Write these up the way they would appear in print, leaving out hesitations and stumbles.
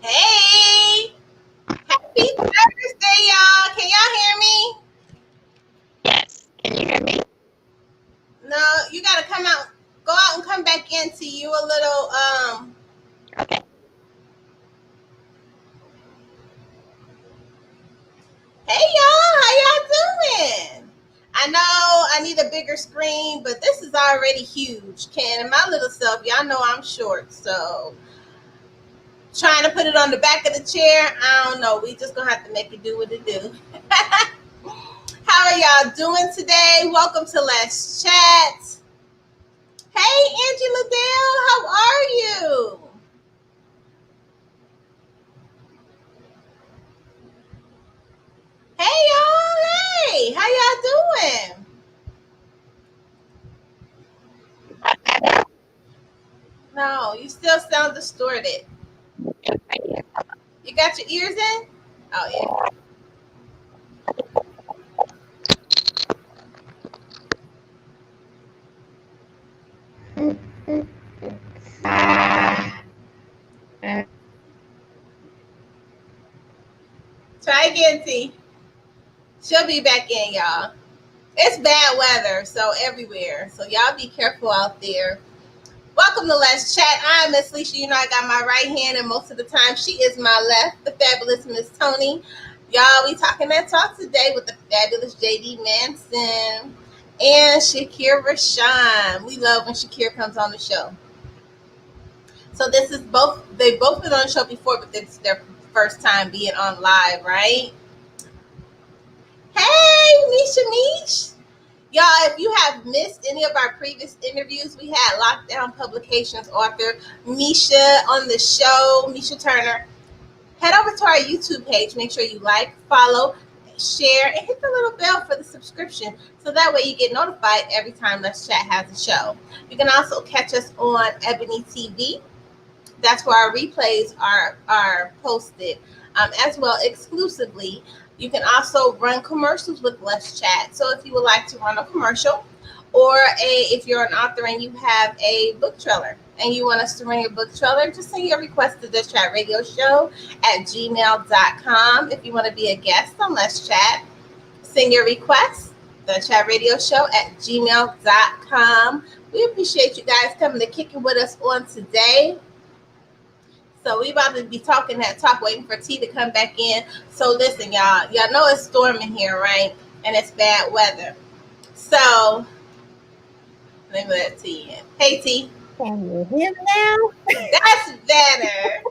Hey, happy Thursday, y'all. Can y'all hear me? Yes. Can you hear me? No, you gotta come out, go out and come back into you a little. Okay. Hey, y'all, how y'all doing? I know I need a bigger screen, but this is already huge. Ken and my little self, y'all know I'm short, so trying to put it on the back of the chair, I don't know. We just gonna have to make it do what it do. How are y'all doing today? Welcome to Let's Chat. Hey, Angie Liddell, how are you? Hey, y'all. Hey, how y'all doing? No, you still sound distorted. You got your ears in? Oh, yeah. Try again, T. She'll be back in, y'all. It's bad weather, so everywhere. So y'all be careful out there. Welcome to Let's Chat. I'm Miss Lissha. You know I got my right hand, and most of the time she is my left, the fabulous Miss Toni. Y'all, we talking that talk today with the fabulous JD Manson and Shakir Rashan. We love when Shakir comes on the show. So this is they've both been on the show before, but this is their first time being on live, right? Hey, Misha Mish. Y'all, if you have missed any of our previous interviews, we had Lockdown Publications author Misha on the show, Misha Turner. Head over to our YouTube page. Make sure you like, follow, share, and hit the little bell for the subscription. So that way you get notified every time Let's Chat has a show. You can also catch us on Ebony TV. That's where our replays are posted as well exclusively. You can also run commercials with Let's Chat. So if you would like to run a commercial or if you're an author and you have a book trailer and you want us to run your book trailer, just send your request to thechatradioshow@gmail.com. If you want to be a guest on Let's Chat, send your request, thechatradioshow@gmail.com. We appreciate you guys coming to kick it with us on today. So we about to be talking that talk, waiting for T to come back in. So listen, y'all know it's storming here, right? And it's bad weather. So let me let T in. Hey T. Can you hear me now? That's better.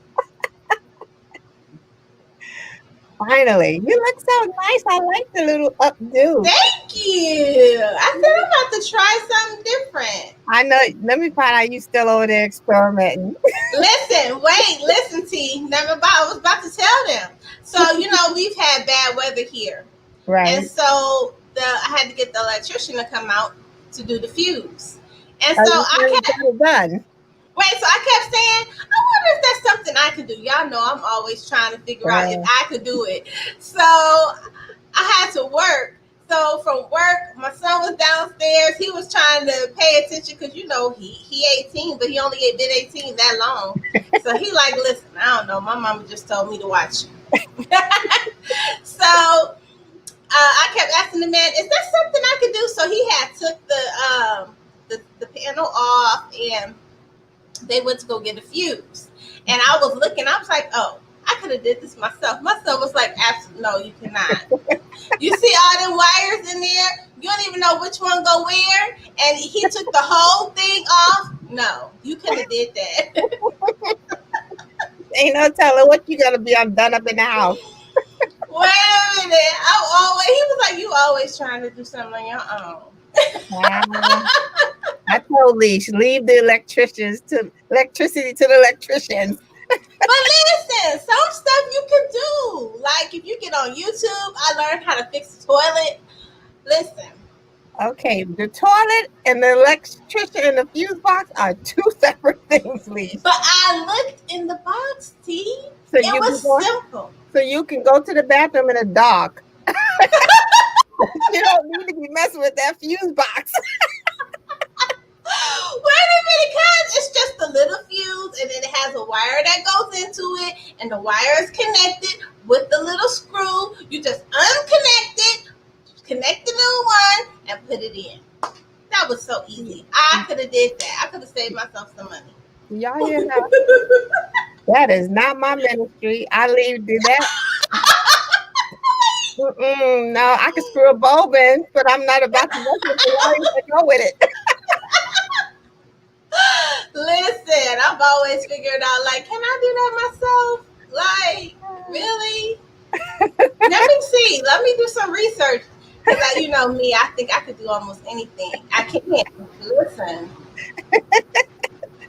Finally. You look so nice. I like the little updo. Thank you. I said I'm about to try something different. I know. Let me find out you still over there experimenting. Listen, T. I was about to tell them. So, we've had bad weather here. Right. And so I had to get the electrician to come out to do the fuse. And so I kept it done. Wait, so I kept saying, I wonder if that's something I could do. Y'all know I'm always trying to figure out if I could do it. So I had to work. So from work, my son was downstairs. He was trying to pay attention because, he 18, but he only been 18 that long. So he like, listen, I don't know. My mama just told me to watch you. So I kept asking the man, is that something I could do? So he had took the panel off and they went to go get a fuse. And I was looking, I was like, oh, I could have did this myself. My son was like, absolutely, no, you cannot. You see all them wires in there? You don't even know which one go where? And he took the whole thing off? No, you could have did that. Ain't no telling what you gotta be done up in the house. Wait a minute. He was like, you always trying to do something on your own. I told Leash, leave the electricity to the electricians. But listen, some stuff you can do. Like if you get on YouTube, I learned how to fix the toilet. Listen. Okay, the toilet and the electrician and the fuse box are two separate things, Leash. But I looked in the box, T. So it was simple. So you can go to the bathroom in the dark. You don't need to be messing with that fuse box. Wait a minute, cuz it's just a little fuse and then it has a wire that goes into it and the wire is connected with the little screw. You just unconnect it, connect the new one, and put it in. That was so easy. I could have did that. I could have saved myself some money. Y'all hear that? That is not my ministry. I leave do that. No, I can screw a bulb in, but I'm not about to go with it. Listen, I've always figured out, like, can I do that myself? Like, really? Let me see. Let me do some research. Because, you know me, I think I could do almost anything. I can't. Listen.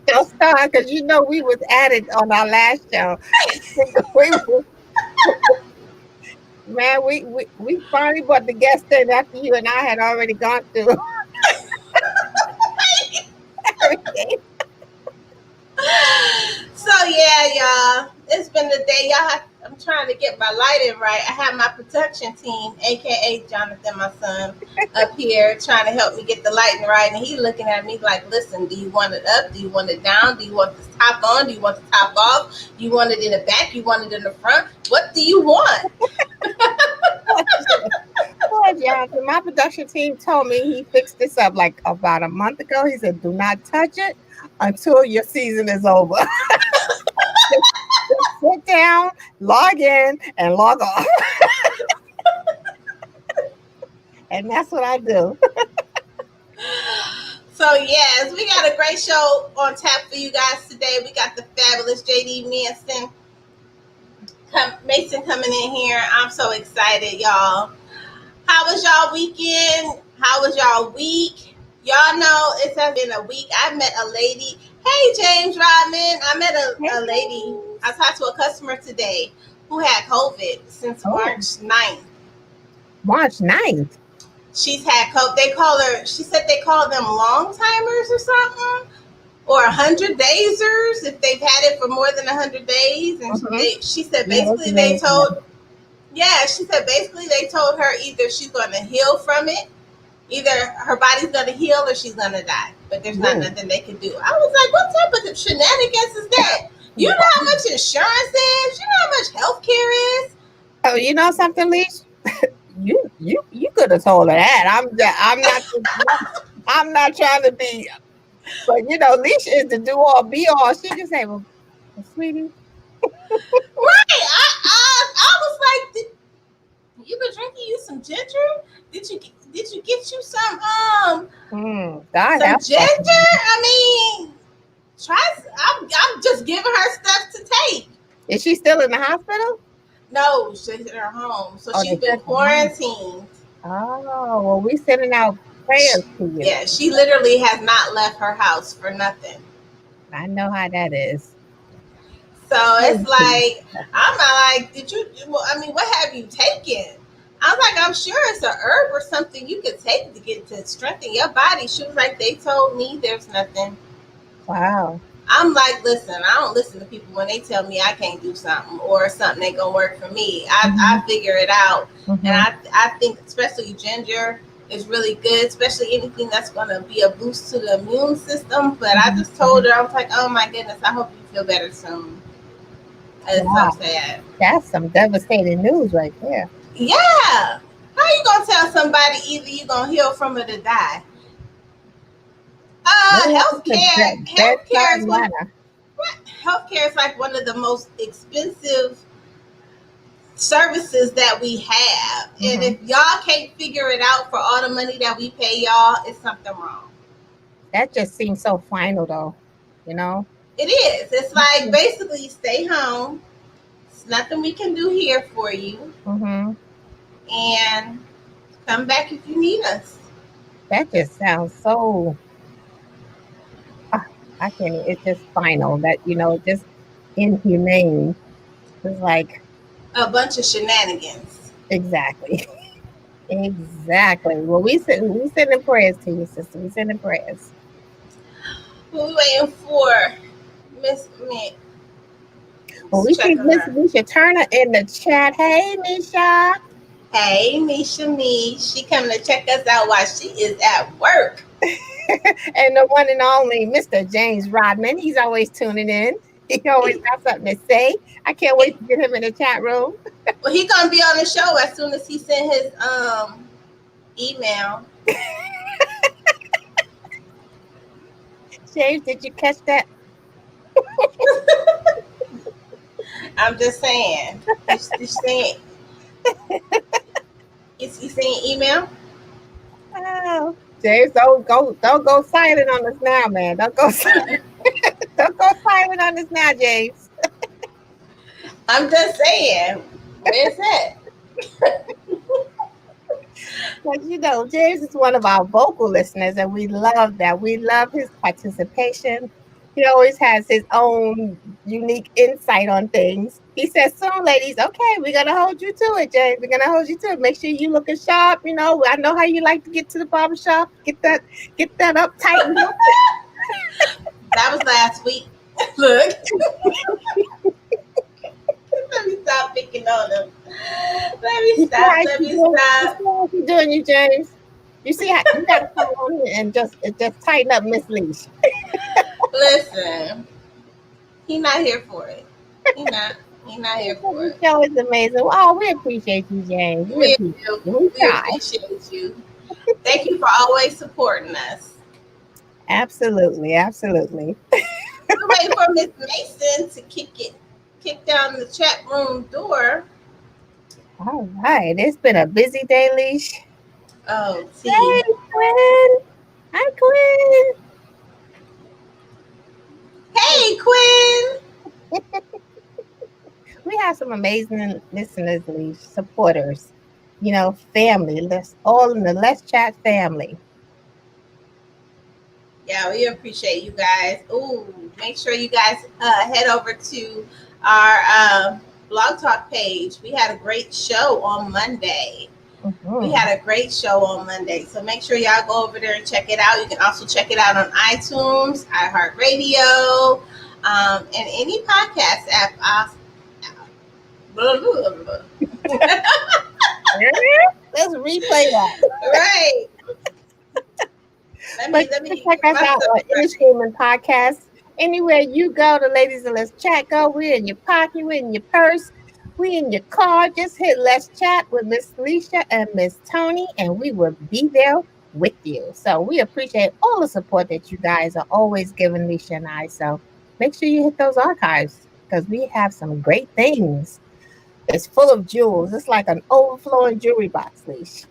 Don't start, because we was at it on our last show. Man, we finally brought the guest in after you and I had already gone through everything. So yeah, y'all, it's been the day. I'm trying to get my lighting right. I have my production team, aka Jonathan, my son, up here trying to help me get the lighting right, and he's looking at me like, listen, do you want it up? Do you want it down? Do you want the top on? Do you want the top off? Do you want it in the back? You want it in the front? What do you want? Poor Jonathan. My production team told me he fixed this up like about a month ago. He said, do not touch it until your season is over. Just sit down, log in, and log off. And that's what I do. So yes, we got a great show on tap for you guys today. We got the fabulous JD Mason coming in here. I'm so excited, y'all. How was y'all weekend? How was y'all week? Y'all know it has been a week. I met a lady. Hey, James Rodman. I met a lady. I talked to a customer today who had COVID since March 9th. March 9th? She's had COVID. She said they call them long timers or something, or 100 daysers if they've had it for more than 100 days. And she said basically they told her either she's going to heal from it Either her body's gonna heal or she's gonna die. But there's not Ooh. nothing they can do. I was like, what type of shenanigans is that? You know how much insurance is? You know how much health care is? Oh, you know something, Leash? You could have told her that. I'm not trying to be, but you know, Leash is the do all be all. She just say, well, sweetie, Right. I was like, you been drinking you some ginger? Did you get you some God some help ginger? us. I mean, I'm just giving her stuff to take. Is she still in the hospital? No, she's in her home, so Oh, she's they been took her home. quarantined. Oh, well, we sending out prayers to you. Yeah, she literally has not left her house for nothing. I know how that is. So it's like, I'm not like, did you? Well, I mean, what have you taken? I was like, I'm sure it's a herb or something you could take to get to strengthen your body. She was like, they told me there's nothing. Wow. I'm like, listen, I don't listen to people when they tell me I can't do something or something ain't gonna work for me. I figure it out. Mm-hmm. And I think especially ginger is really good, especially anything that's gonna be a boost to the immune system. But I just told her, I was like, oh my goodness, I hope you feel better soon. It's Wow. so sad. That's some devastating news right there. Yeah. How you gonna tell somebody either you gonna heal from it or die? Healthcare is one. Healthcare is like one of the most expensive services that we have, and if y'all can't figure it out for all the money that we pay y'all, it's something wrong. That just seems so final, though. You know. It is. It's like basically stay home. It's nothing we can do here for you, and come back if you need us. That just sounds so. I can't. It's just final. That just inhumane. It's like A bunch of shenanigans. exactly, exactly. Well, we sending prayers to you, sister. We sending prayers. Who we waiting for? Miss me. Well, we see Miss Lissha Turner in the chat. Hey, Misha. Hey, Misha Me. She coming to check us out while she is at work. And the one and only Mr. James Rodman. He's always tuning in. He always got something to say. I can't wait to get him in the chat room. Well, he's gonna be on the show as soon as he sent his email. James, did you catch that? I'm just saying. You saying? Is he saying email? Oh, James, don't go silent on us now, man. Don't go silent. Don't go silent on us now, James. I'm just saying. Where's that? But James is one of our vocal listeners, and we love that. We love his participation. He always has his own unique insight on things. He says, soon, ladies, okay, we're going to hold you to it, James. We're going to hold you to it. Make sure you looking sharp. I know how you like to get to the barbershop. Get that up tight. That was last week. Look. Let me stop picking on him. Let me stop. What you doing, you James? You see how you got to come on here and just tighten up Miss Lissha. Listen, he's not here for it. He's not here for it. The show is amazing. Oh, we appreciate you, James. We appreciate you. Thank you for always supporting us. Absolutely. We're waiting for Miss Mason to kick down the chat room door. All right. It's been a busy day, Leash. Oh, see. Hey, Quinn. Hi, Quinn. Hey, Quinn. We have some amazing listeners, Leash, supporters, family. All in the Let's Chat family. Yeah, we appreciate you guys. Ooh, make sure you guys head over to our Blog Talk page. We had a great show on Monday. So make sure y'all go over there and check it out. You can also check it out on iTunes, iHeartRadio, and any podcast app. Let's replay that. Right. But let you can me check get us out myself on any right. streaming podcast. Anywhere you go, the ladies of Let's Chat go. We're in your pocket, we're in your purse, we in your car. Just hit Let's Chat with Miss Lissha and Miss Toni, and we will be there with you. So we appreciate all the support that you guys are always giving Lissha and I. So make sure you hit those archives because we have some great things. It's full of jewels. It's like an overflowing jewelry box, Leash.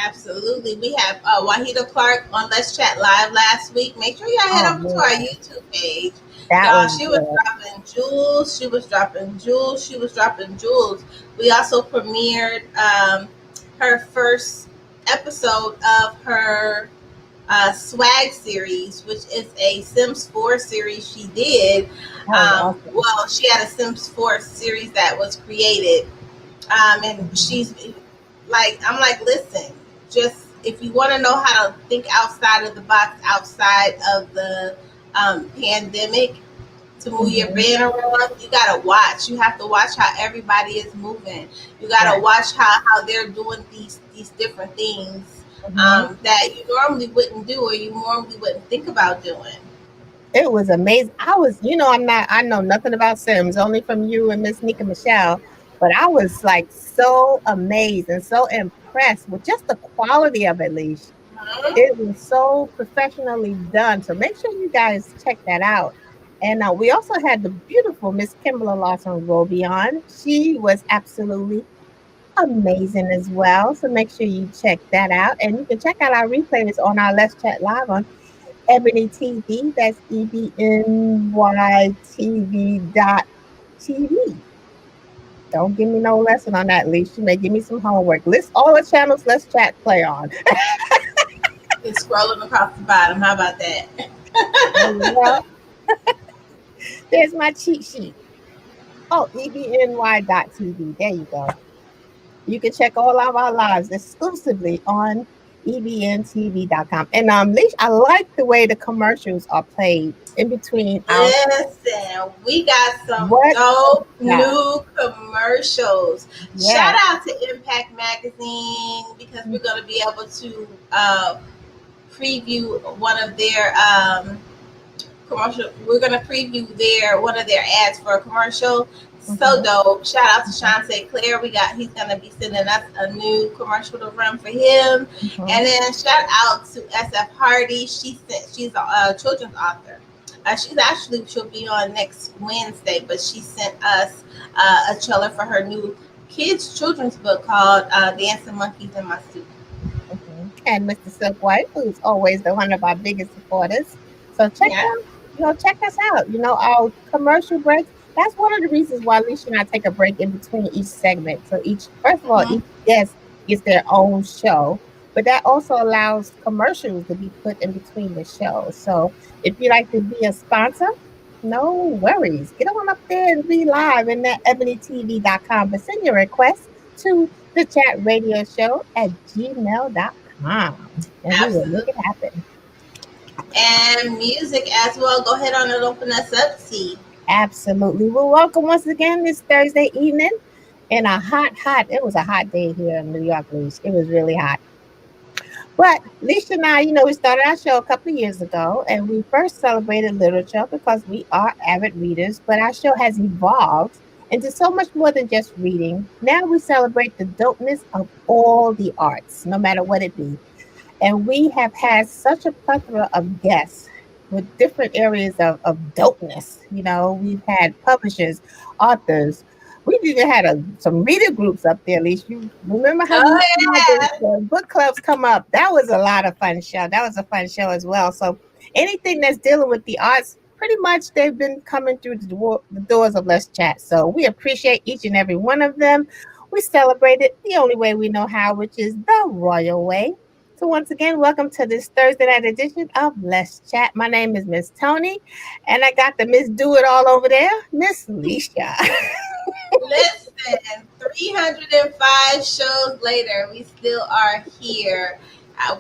Absolutely. We have Wahida Clark on Let's Chat Live last week. Make sure y'all head Oh over to our man, YouTube page. that Y'all, was she was good. dropping jewels. She was dropping jewels. She was dropping jewels. We also premiered her first episode of her swag series, which is a Sims 4 series she did. That was awesome. Well, she had a Sims 4 series that was created, and Mhm. she's like, I'm like, listen, just if you want to know how to think outside of the box, outside of the pandemic, to move your Mhm. brain around, you gotta watch. You have to watch how everybody is moving. You gotta Right. watch how they're doing these different things Mhm. that you normally wouldn't do or you normally wouldn't think about doing. It was amazing. I was, I know nothing about Sims, only from you and Miss Nika Michelle, but I was like so amazed and so impressed with just the quality of it, Leash. Mhm. It was so professionally done. So make sure you guys check that out. And we also had the beautiful Miss Kimberly Lawson Roby on. She was absolutely amazing as well. So make sure you check that out. And you can check out our replays on our Let's Chat Live on Ebony TV. That's EBNYTV.TV. Don't give me no lesson on that, Leash. You may give me some homework. List all the channels Let's Chat play on. It's scrolling across the bottom. How about that? There you go. There's my cheat sheet. Oh, EBNY.TV. There you go. You can check all of our lives exclusively on EBNTV.com. And Leash, I like the way the commercials are played in between our Listen, we got some what dope that? new commercials. Shout Yes. out to Impact Magazine because we're going to be able to preview one of their commercial. We're going to preview their one of their ads for a commercial. So Mhm, dope. Shout out to mhm, Shantae Claire. He's going to be sending us a new commercial to run for him. And mhm. then shout out to SF Hardy. She's a children's author. She'll be on next Wednesday, but she sent us a trailer for her new kids children's book called Dancing Monkeys in My Soup. And Mr. Silk White, who's always the one of our biggest supporters. So Yeah. check us out. Our commercial breaks. That's one of the reasons why Alicia and I take a break in between each segment. So first of all, Mm-hmm. each guest gets their own show, but that also allows commercials to be put in between the shows. So if you like to be a sponsor, no worries. Get on up there and be live in that ebonytv.com, but send your request to the chat radio show at gmail.com and we will make Absolutely. it happen. And music as well. Go ahead on and open us up, T. Absolutely. Well, welcome once again this Thursday evening in it was a hot day here in New York, Leash. It was really hot. But Leash and I, we started our show a couple of years ago and we first celebrated literature because we are avid readers, but our show has evolved into so much more than just reading. Now we celebrate the dopeness of all the arts, no matter what it be. And we have had such a plethora of guests with different areas of dopeness. We've had publishers, authors. We've even had some reader groups up there. At least you remember how Oh you had yeah. the book clubs come up. That was a lot of fun show. That was a fun show as well. So anything that's dealing with the arts, pretty much they've been coming through the doors of Let's Chat. So we appreciate each and every one of them. We celebrate it the only way we know how, which is the royal way. So once again, welcome to this Thursday night edition of Let's Chat. My name is Miss Toni, and I got the Miss Do It All over there, Miss Lissha. Listen, 305 shows later, we still are here.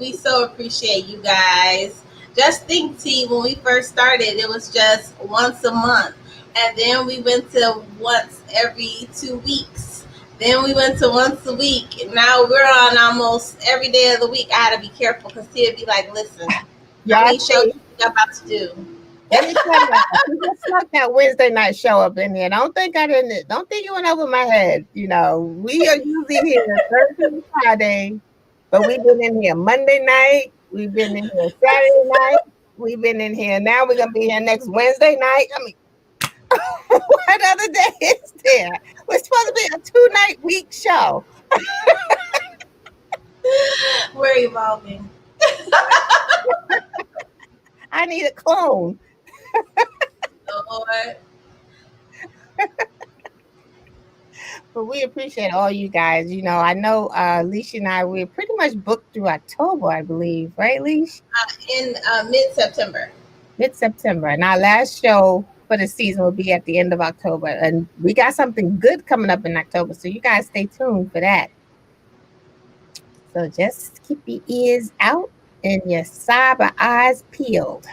We so appreciate you guys. Just think, T, when we first started, it was just once a month. And then we went to once every 2 weeks. Then we went to once a week. And now we're on almost every day of the week. I had to be careful because he'd be like, listen, how Y'all many shows see, you about to do? let me tell you, she just snuck that Wednesday night show up in here. Don't think I didn't. Don't think it went over my head. You know, we are usually here Thursday and Friday, but we've been in here Monday night. We've been in here Saturday night. We've been in here. Now we're gonna be here next Wednesday night. I mean, what other day is there? We're supposed to be a 2-night week show. We're evolving. I need a clone. Lord. But we appreciate all you guys. You know, I know Lissha and I, we're pretty much booked through October, I believe. Right, Lissha? In mid-September. Mid-September. And our last show for the season will be at the end of October. And we got something good coming up in October. So you guys stay tuned for that. So just keep your ears out and your cyber eyes peeled.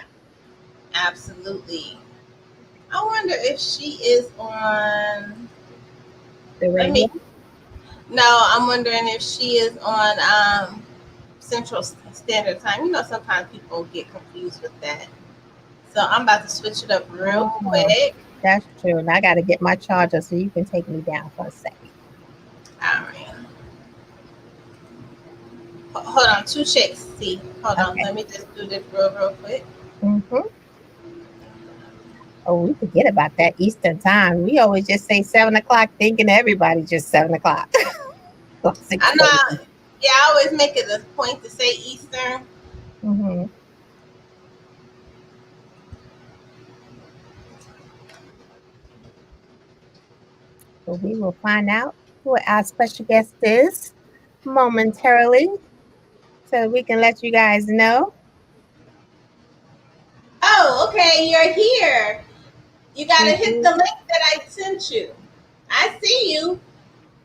Absolutely. I wonder if she is on The radio? No, I'm wondering if she is on Central Standard Time. You know, sometimes people get confused with that. So I'm about to switch it up real quick. That's true. And I got to get my charger so you can take me down for a second. All right. Hold on, 2 checks. See, hold on. Let me just do this real quick. Mm-hmm. Oh, we forget about that Eastern time. We always just say 7 o'clock, thinking everybody's just 7 o'clock. I know. Yeah, I always make it a point to say Eastern. Mm-hmm. So we will find out who our special guest is momentarily, so we can let you guys know. Oh, okay, you're here. You got to hit the link that I sent you. I see you,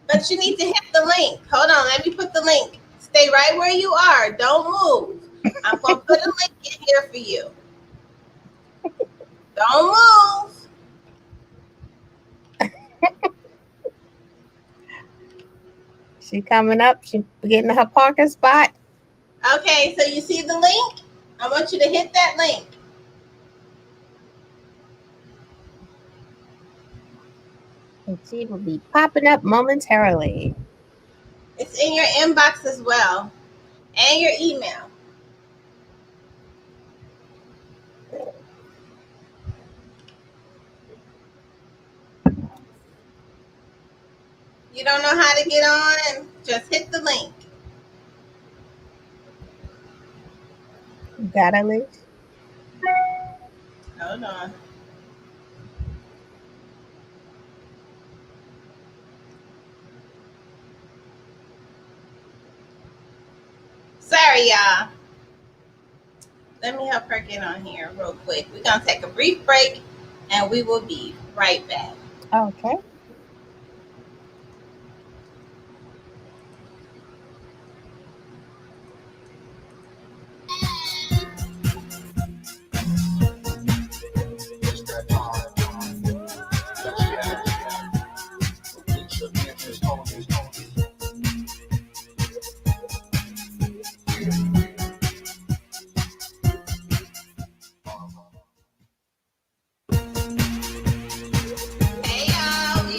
but you need to hit the link. Hold on, let me put the link. Stay right where you are. Don't move. I'm going to put a link in here for you. Don't move. She coming up. She getting her parking spot. Okay, so you see the link? I want you to hit that link. And she will be popping up momentarily. It's in your inbox as well, and your email. You don't know how to get on? Just hit the link. Got it, Lish? Hold on. Sorry, y'all. Let me help her get on here real quick. We're going to take a brief break, and we will be right back. Okay. Hey, y'all.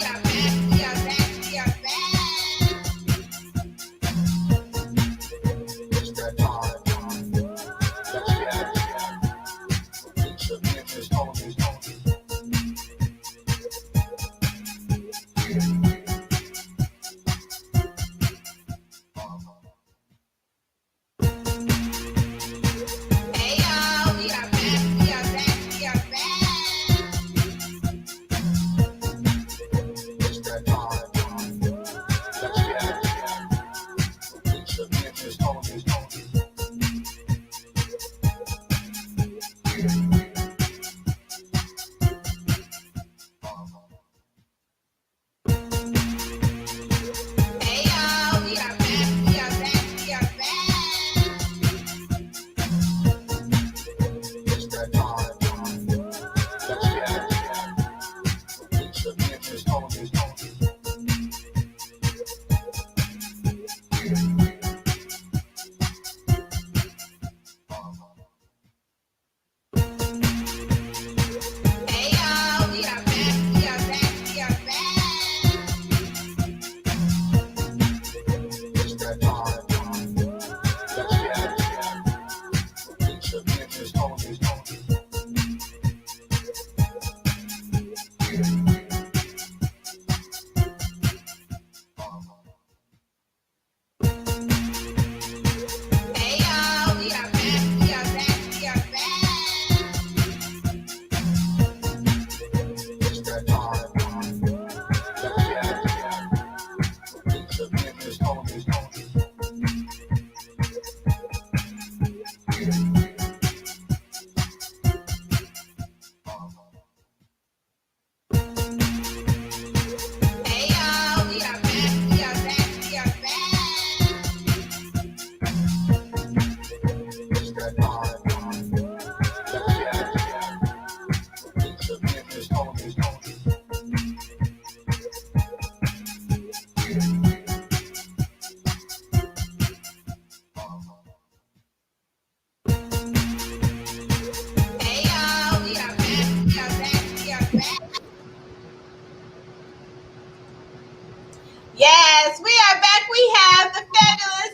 Yes, we are back. We have the fabulous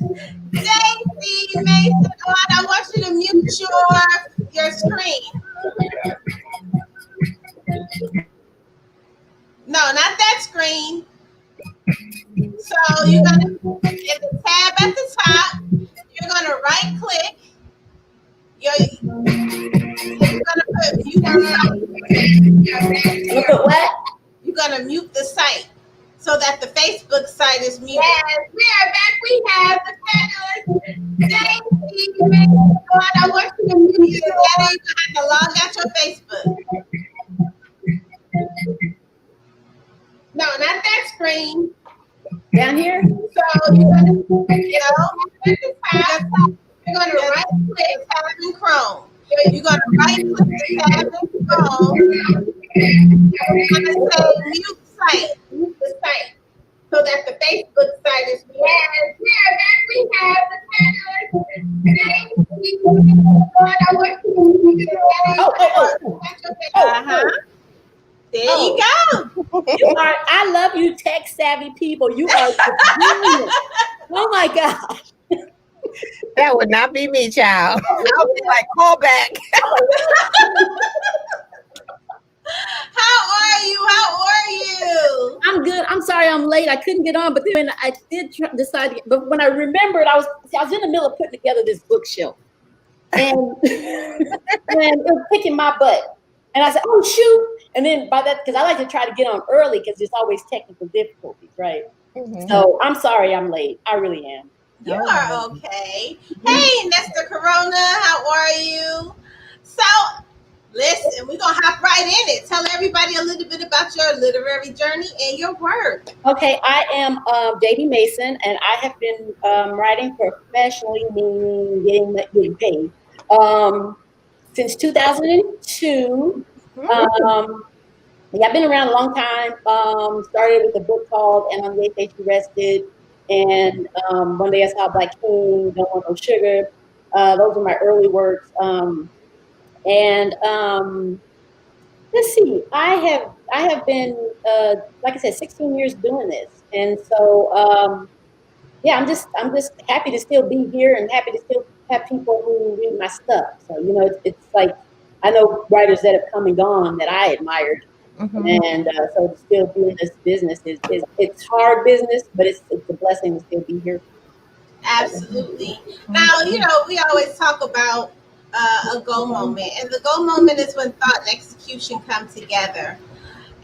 JC Mason on. I want you to mute your screen. No, not that screen. So you're gonna in the tab at the top. You're gonna right click. You're gonna put mute the site. Look at what? You're gonna mute the site so that the Facebook site is muted. Yes, we are back. We have the fabulous JC Mason on. I want you to mute your data. You're gonna have to log out your Facebook. No, not that screen. Down here? So you're gonna, at the top, you're gonna right click tab in Chrome. You're gonna right click the tab in Chrome. You're gonna say mute site, mute the site, so that the Facebook site is muted. Yes, we are back. We have the fabulous I want you to mute your There you go. I love you tech savvy people. You are brilliant. Oh my gosh. That would not be me, child. I'll be like, call back. How are you? I'm good. I'm sorry I'm late. I couldn't get on, but then I did decide. But when I remembered, I was in the middle of putting together this bookshelf, and it was kicking my butt. And I said, "Oh shoot!" And then by that, because I like to try to get on early, because there's always technical difficulties, right? Mm-hmm. So I'm sorry I'm late. I really am. You are okay. Hey, Nestor Corona, how are you? So, listen, we're going to hop right in it. Tell everybody a little bit about your literary journey and your work. Okay, I am JD Mason, and I have been writing professionally, meaning getting paid, since 2002. I've been around a long time. Started with a book called And on the Eighth Day She Rested, and One Day I Saw Black King, Don't Want No Sugar. Those are my early works. Let's see, I have been, like I said, 16 years doing this. And so, I'm just happy to still be here and happy to still have people who read my stuff. So, it's like, I know writers that have come and gone that I admired. Mm-hmm. And so to still be in this business it's hard business, but it's a blessing to still be here. Absolutely. Now, we always talk about a go moment, and the go moment is when thought and execution come together.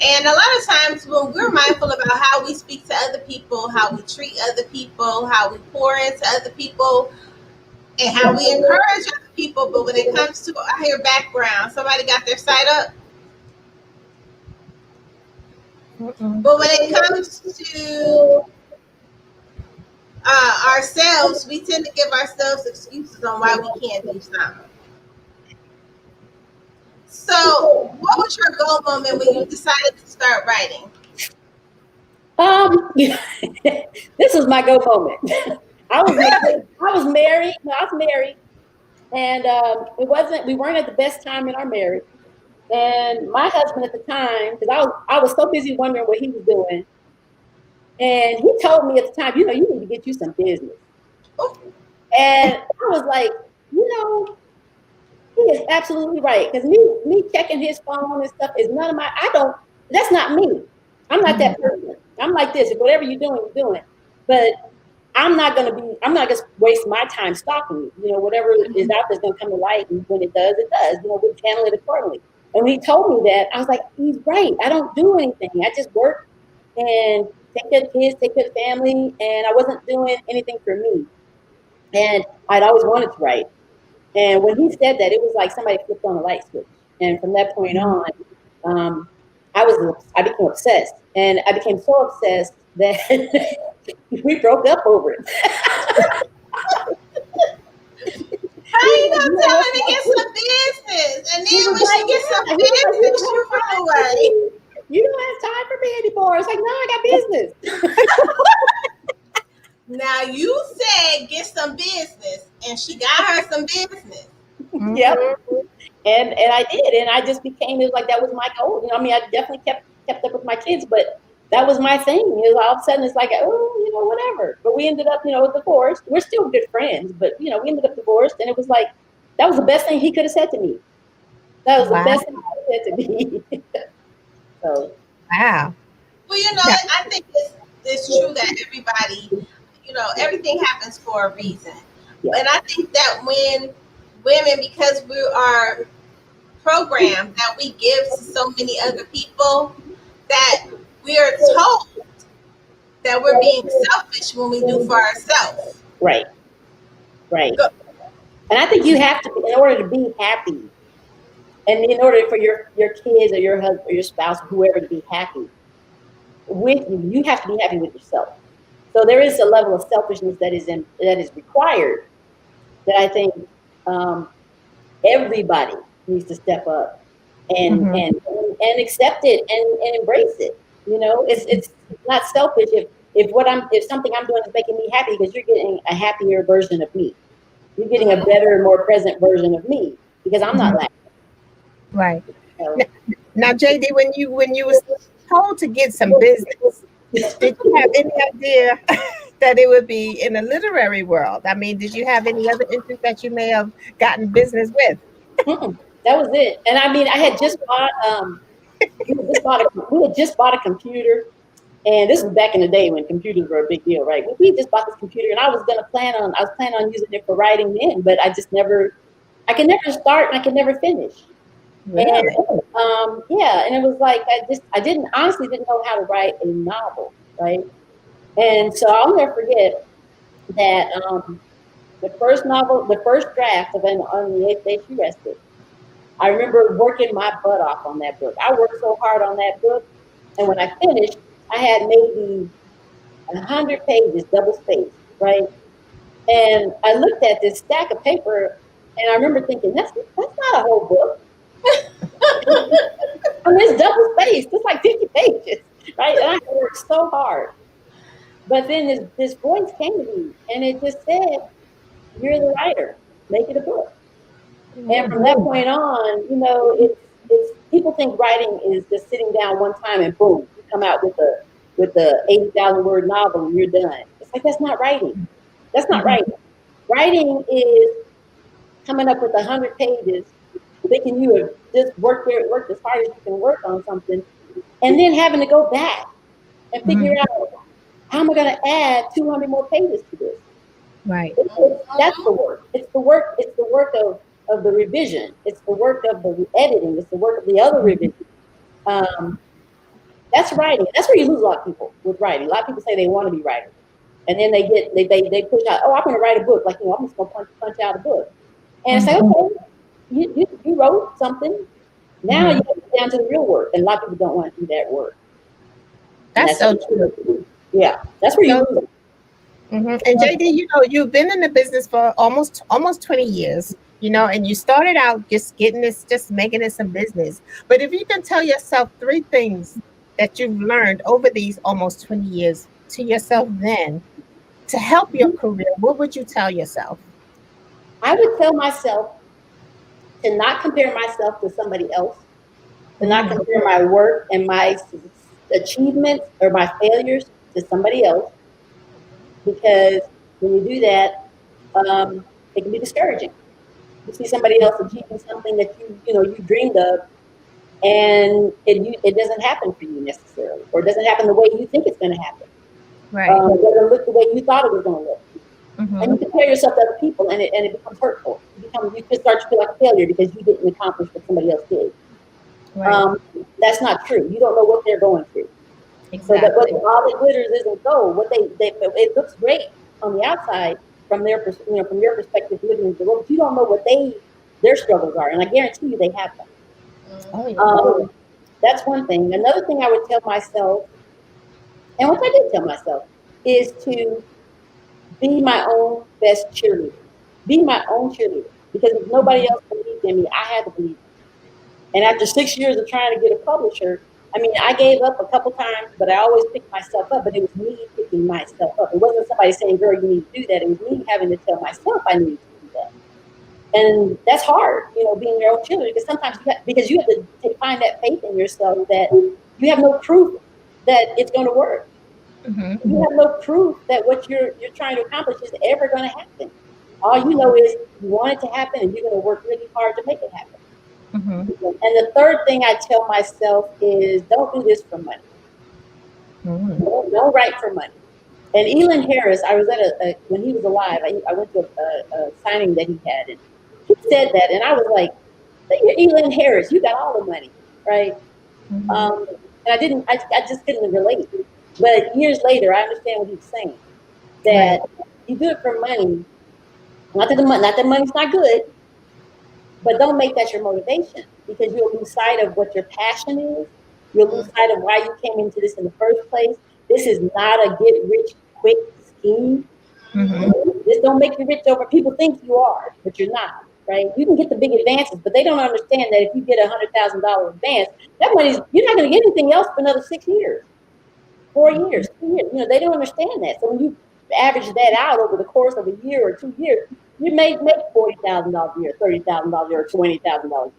And a lot of times when we're mindful about how we speak to other people, how we treat other people, how we pour into other people, and how we encourage other people, but when it comes to our background, somebody got their side up. But when it comes to ourselves, we tend to give ourselves excuses on why we can't do something. So, what was your goal moment when you decided to start writing? This is my go moment. I was married. No, I was married, and we weren't at the best time in our marriage. And my husband at the time, because I was so busy wondering what he was doing, and he told me at the time, you need to get you some business. And I was like, he is absolutely right. Because me checking his phone and stuff is none of my. That's not me. I'm not that person. I'm like this. Whatever you're doing, you're doing. But I'm not just waste my time stalking you. Whatever is out there's gonna come to light, and when it does, it does. We'll handle it accordingly. And when he told me that, I was like, he's right. I don't do anything. I just work and take care of kids, take care of family, and I wasn't doing anything for me. And I'd always wanted to write. And when he said that, it was like somebody flipped on a light switch. And from that point on, I became obsessed. And I became so obsessed that we broke up over it. How you gonna tell her to get some business? And then when she gets some business, you run away. You don't have time for me anymore. It's like, no, I got business. Now you said get some business, and she got her some business. Yep. And I did, and I just became, it was like that was my goal. I mean, I definitely kept up with my kids, but that was my thing. It was all of a sudden it's like, oh, whatever. But we ended up, divorced. We're still good friends, but we ended up divorced, and it was like that was the best thing he could have said to me. That was the best thing he could have said to me. So wow. Well, I think it's true that everybody, everything happens for a reason. Yeah. And I think that when women, because we are programmed that we give to so many other people, that we are told that we're being selfish when we do for ourselves. Right. And I think you have to, in order to be happy, and in order for your kids or your husband or your spouse or whoever to be happy with you, you have to be happy with yourself. So there is a level of selfishness that is required, that I think everybody needs to step up and accept it and embrace it. It's not selfish if something I'm doing is making me happy, because you're getting a happier version of me. You're getting a better, more present version of me, because I'm not lacking. Right. Now, JD, when you was told to get some business, did you have any idea that it would be in the literary world? I mean, did you have any other interest that you may have gotten business with? That was it. And I mean, I had just bought we had just bought a computer, and this was back in the day when computers were a big deal, right? We just bought this computer, and I was planning on using it for writing then, but I could never start and I could never finish. Really? And and it was like I honestly didn't know how to write a novel, right? And so I'll never forget that the first draft of On the Eighth Day She Rested, I remember working my butt off on that book. I worked so hard on that book, and when I finished, I had maybe 100 pages, double spaced, right? And I looked at this stack of paper, and I remember thinking, that's not a whole book. I mean, it's double spaced. It's like 50 pages, right? And I worked so hard. But then this voice came to me, and it just said, "You're the writer. Make it a book." And from that point on, it's people think writing is just sitting down one time and boom, you come out with the 80,000 word novel and you're done. It's like, that's not writing. That's not writing. Writing is coming up with 100 pages, thinking you have just worked as hard as you can work on something, and then having to go back and figure out, how am I going to add 200 more pages to this? Right. That's the work. It's the work. It's the work of the revision. It's the work of the editing. It's the work of the other revision. That's writing. That's where you lose a lot of people with writing. A lot of people say they want to be writers, and then they push out, I'm going to write a book. Like, I'm just going to punch out a book. And it's like, okay, you wrote something. Now you get down to the real work, and a lot of people don't want to do that work. That's so true. Yeah, that's where you lose. And JD, you've been in the business for almost 20 years, and you started out just making it some business. But if you can tell yourself 3 things that you've learned over these almost 20 years to yourself then to help your career, what would you tell yourself? I would tell myself to not compare myself to somebody else, to not compare my work and my achievements or my failures to somebody else, because when you do that, it can be discouraging. You see somebody else achieving something that you dreamed of, and it doesn't happen for you necessarily, or it doesn't happen the way you think it's going to happen. Right. It doesn't look the way you thought it was going to look. And you compare yourself to other people, and it becomes hurtful. You just start to feel like a failure because you didn't accomplish what somebody else did. Right. That's not true. You don't know what they're going through. Exactly. So that all that glitters isn't gold. It looks great on the outside from your perspective, looking at the world, but you don't know what their struggles are, and I guarantee you they have them. That's one thing. Another thing I would tell myself, and what I did tell myself, is to be my own best cheerleader. Be my own cheerleader, because if nobody else believed in me, I had to believe in me. And after 6 years of trying to get a publisher, I mean, I gave up a couple times, but I always picked myself up. But it was me picking myself up. It wasn't somebody saying, "Girl, you need to do that." It was me having to tell myself I needed to do that. And that's hard, being your own children, because sometimes because you have to find that faith in yourself that you have no proof that it's going to work. Mm-hmm. You have no proof that what you're trying to accomplish is ever going to happen. All you know is you want it to happen, and you're going to work really hard to make it happen. Mm-hmm. And the third thing I tell myself is, don't do this for money. Mm-hmm. Don't write for money. And Elin Harris, I was at when he was alive, I went to a signing that he had, and he said that, and I was like, you're Elin Harris, you got all the money, right? Mm-hmm. And I just couldn't relate. But years later, I understand what he was saying, that you do it for money, not that money's not good, but don't make that your motivation, because you'll lose sight of what your passion is. You'll lose sight of why you came into this in the first place. This is not a get rich quick scheme. Mm-hmm. This don't make you rich over. People think you are, but you're not, right? You can get the big advances, but they don't understand that if you get $100,000 advance, that money's, you're not going to get anything else for another 6 years, 4 years, 2 years. They don't understand that. So when you average that out over the course of a year or 2 years, you may make $40,000 a year, $30,000 a year, $20,000 a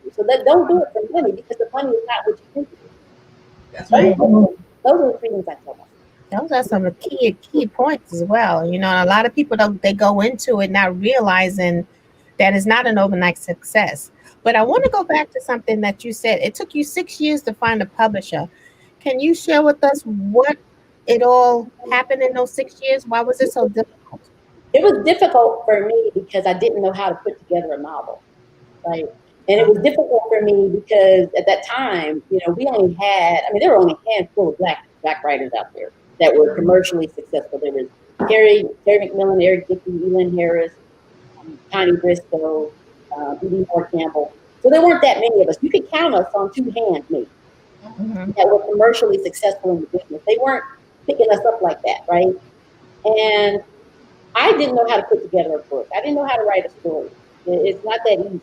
year. So don't do it for money, because the money is not what you think it is. That's right. Those are the three things I tell myself. Those are some of the key points as well. A lot of people they go into it not realizing that it's not an overnight success. But I want to go back to something that you said. It took you 6 years to find a publisher. Can you share with us what it all happened in those 6 years? Why was it so difficult? It was difficult for me because I didn't know how to put together a novel, right? And it was difficult for me because at that time, we only had, there were only a handful of black writers out there that were commercially successful. There was Terry McMillan, Eric Dickey, Elin Harris, Connie Briscoe, B.D. Moore Campbell. So there weren't that many of us. You could count us on two hands, maybe, that were commercially successful in the business. They weren't picking us up like that, right? And I didn't know how to put together a book. I didn't know how to write a story. It's not that easy.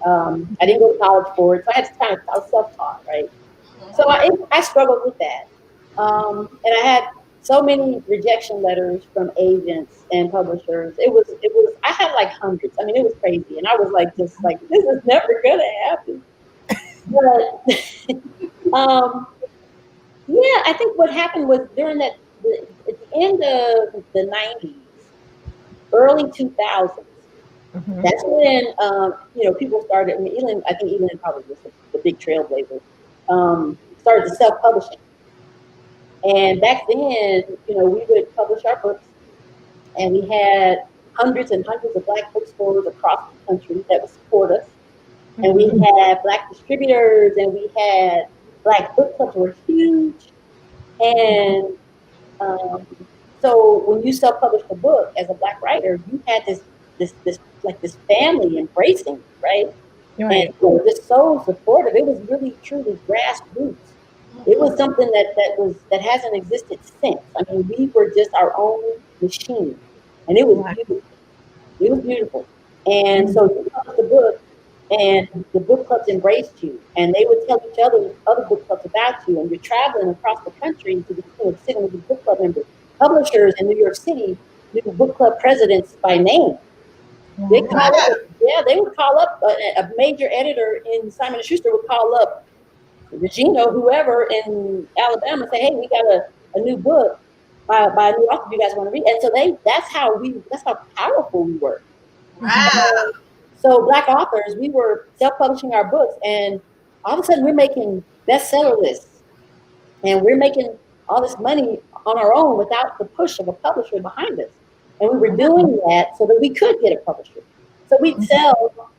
I didn't go to college for it, so I had to I was self-taught, right? So I struggled with that. And I had so many rejection letters from agents and publishers. I had like hundreds. It was crazy. And I was like, this is never gonna happen. But yeah, I think what happened was during at the end of the 90s, early 2000s, that's when people started. I think Elin probably was the big trailblazer. Started to self-publishing, and back then, we would publish our books, and we had hundreds and hundreds of black bookstores across the country that would support us, and we had black distributors, and we had black book clubs were huge, and so when you self-published a book as a black writer, you had this family embracing, right? Right. And it was just so supportive. It was really truly grassroots. It was something that hasn't existed since. We were just our own machine, and it was beautiful. It was beautiful. And so you published the book, and the book clubs embraced you, and they would tell each other book clubs about you, and you're traveling across the country to sitting with the book club members. Publishers in New York City knew book club presidents by name. They would call up a major editor in Simon & Schuster would call up Regina, whoever in Alabama, and say, hey, we got a new book by a new author you guys want to read. And so that's how powerful we were. Wow. So black authors, we were self-publishing our books, and all of a sudden we're making bestseller lists, and we're making all this money on our own without the push of a publisher behind us. And we were doing that so that we could get a publisher. So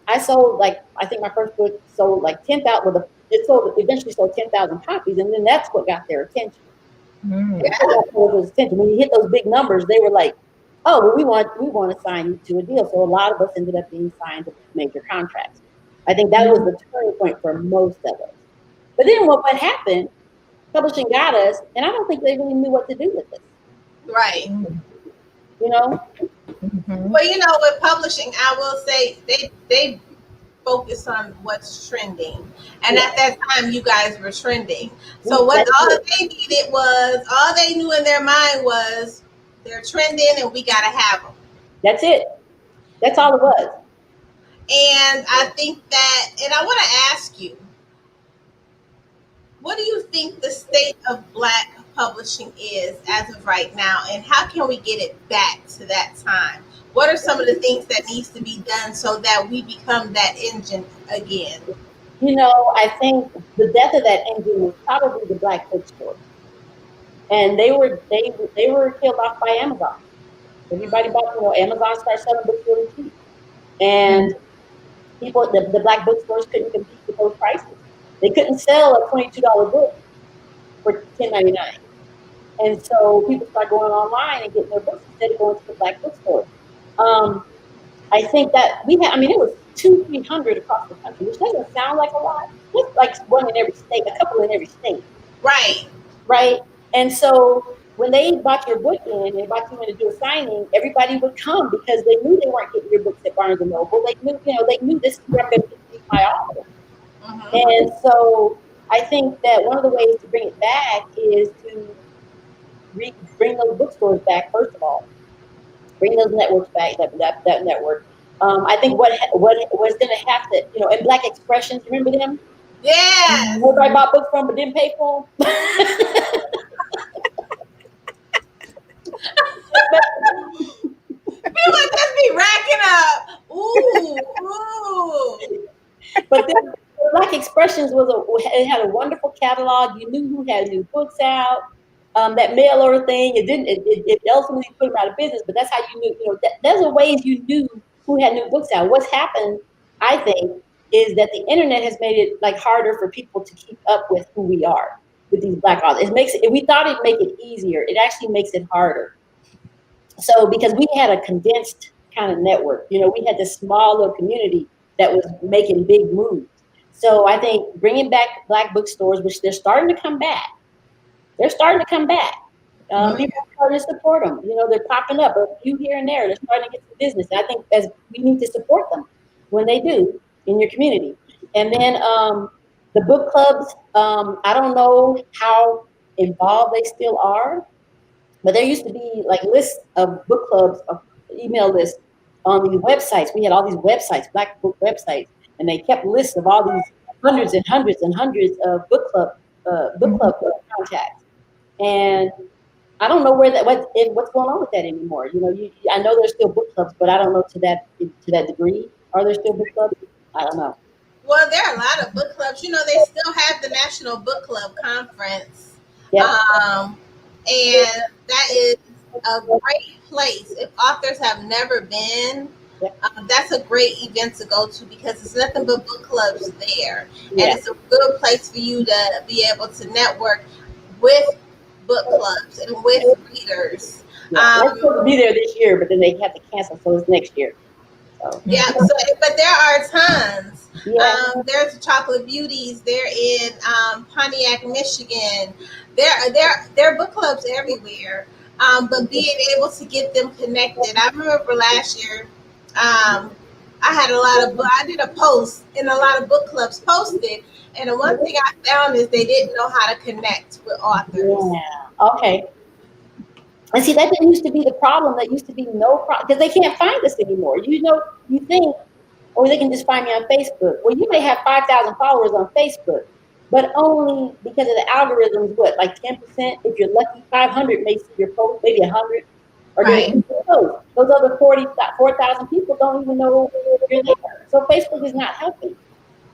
I sold I think my first book sold 10,000, eventually sold 10,000 copies, and then that's what got their attention. When you hit those big numbers, they were like, oh, well, we want to sign you to a deal. So a lot of us ended up being signed to major contracts. I think that was the turning point for most of us. But then what happened, publishing got us, and I don't think they really knew what to do with this. Right. Well, with publishing, I will say they focus on what's trending, and at that time you guys were trending. So all they knew in their mind was they're trending and we gotta have them. That's it. That's all it was. And I think that, and I want to ask you, what do you think the state of Black publishing is as of right now, and how can we get it back to that time? What are some of the things that needs to be done so that we become that engine again? I think the death of that engine was probably the Black bookstore, and they were killed off by Amazon. Everybody bought, Amazon started selling books really cheap, and people, the Black bookstores couldn't compete with those prices. They couldn't sell a $22 book for $10.99. And so people start going online and getting their books instead of going to the Black bookstore. I think that it was 200-300 across the country, which doesn't sound like a lot. It's like one in every state, a couple in every state. Right. Right. And so when they bought your book in and bought you in to do a signing, everybody would come because they knew they weren't getting your books at Barnes and Noble. They knew this is where I'm going to get my author. Mm-hmm. And so I think that one of the ways to bring it back is to bring those bookstores back, first of all. Bring those networks back, that network. I think what was going to have to, and Black Expressions, remember them? Yeah. Everybody bought books from but didn't pay for them. People would just be racking up. Ooh. But then Black Expressions it had a wonderful catalog. You knew who had new books out. That mail order thing, it ultimately put them out of business, but that's how you knew, there's a ways you knew who had new books out. What's happened, I think, is that the internet has made it like harder for people to keep up with who we are, with these Black authors. We thought it'd make it easier. It actually makes it harder. So because we had a condensed kind of network, we had this small little community that was making big moves. So I think bringing back Black bookstores, which they're starting to come back. People are starting to support them. They're popping up a few here and there. They're starting to get some business. And I think as we need to support them when they do in your community. And then the book clubs, I don't know how involved they still are, but there used to be like lists of book clubs, email lists on these websites. We had all these websites, Black book websites, and they kept lists of all these hundreds and hundreds and hundreds of book club contacts. And I don't know what's going on with that anymore. I know there's still book clubs, but I don't know to that degree. Are there still book clubs? I don't know. Well, there are a lot of book clubs. They still have the National Book Club Conference. Yep. And that is a great place. If authors have never been, that's a great event to go to because it's nothing but book clubs there. Yeah. And it's a good place for you to be able to network with book clubs and with readers. We're supposed to be there this year, but then they have to cancel, so it's next year. So. Yeah, but there are tons. Yeah. There's Chocolate Beauties. They're in Pontiac, Michigan. There are book clubs everywhere. But being able to get them connected. I remember last year, I did a post, and a lot of book clubs posted. And the one thing I found is they didn't know how to connect with authors. Yeah. Okay. And see, that didn't used to be the problem. That used to be no problem because they can't find us anymore. You think, they can just find me on Facebook. Well, you may have 5,000 followers on Facebook, but only because of the algorithms, like 10%, if you're lucky, 500 may see your post, maybe 100. Or right. Those other 4,000 people don't even know you're there. So Facebook is not helping.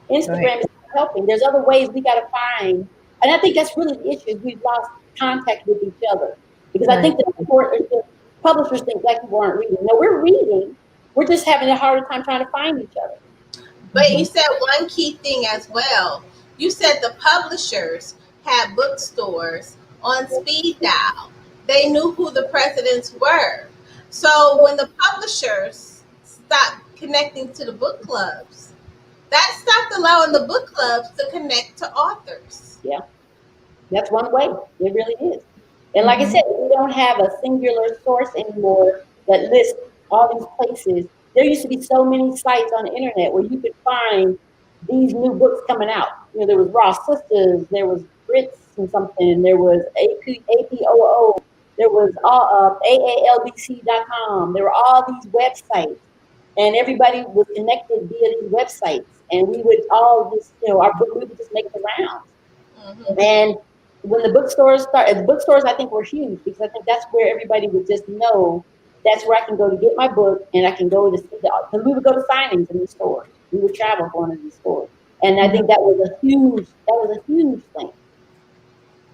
Instagram is not helping. There's other ways we got to find. And I think that's really the issue. We've lost contact with each other. Because I think the publishers think Black people aren't reading. No, we're reading. We're just having a harder time trying to find each other. But you said one key thing as well. You said the publishers had bookstores on speed dial. They knew who the presidents were. So when the publishers stopped connecting to the book clubs, that stopped allowing the book clubs to connect to authors. Yeah, that's one way. It really is. And like I said, we don't have a singular source anymore that lists all these places. There used to be so many sites on the internet where you could find these new books coming out. There was Raw Sisters, there was Brits and something, there was APOO, there was AALBC.com. There were all these websites. and everybody was connected via these websites, and we would all just, our book, we would just make the rounds. Mm-hmm. And when the bookstores started, the bookstores I think were huge, because I think that's where everybody would just know that's where I can go to get my book, and I can go to because we would go to signings in the stores. We would travel going to these stores, and I think that was a huge thing.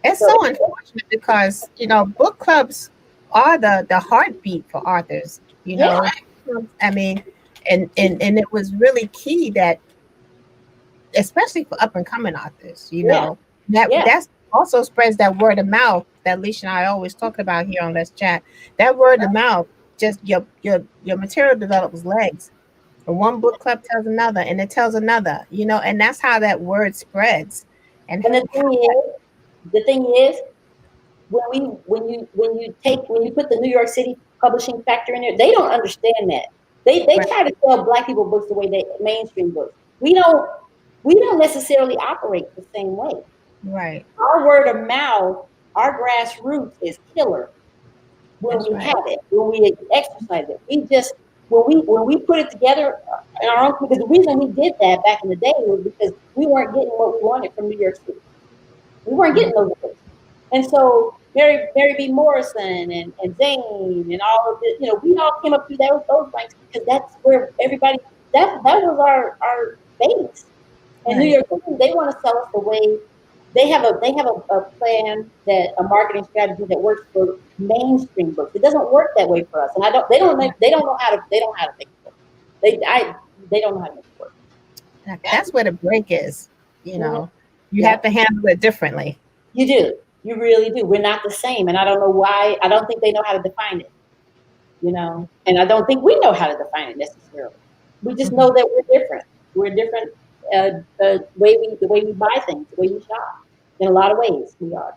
It's so unfortunate because book clubs are the heartbeat for authors. I mean, and it was really key that, especially for up and coming authors, that's also spreads that word of mouth that Lissha and I always talk about here on Let's Chat. That word of mouth, just your material develops legs. And one book club tells another, and it tells another, and that's how that word spreads. And the thing is, when you put the New York City publishing factor in there, they don't understand that. They try to sell Black people books the way they mainstream books. We don't necessarily operate the same way. Right. Our word of mouth, our grassroots is killer when we have it, when we exercise it. We just when we put it together in our own, because the reason we did that back in the day was because we weren't getting what we wanted from New York City. We weren't getting those books. And so Mary B. Morrison and Zane and all of this, we all came up through those ranks because that's where everybody, that was our base. And New York City, they want to sell us the way they have a plan, that a marketing strategy that works for mainstream books. It doesn't work that way for us. And they don't know how to make it work. They don't know how to make it work. That's where the break is, You have to handle it differently. You do. You really do. We're not the same. And I don't know why. I don't think they know how to define it, and I don't think we know how to define it necessarily. We just know that we're different. We're different, the way we buy things, the way we shop. In a lot of ways, we are.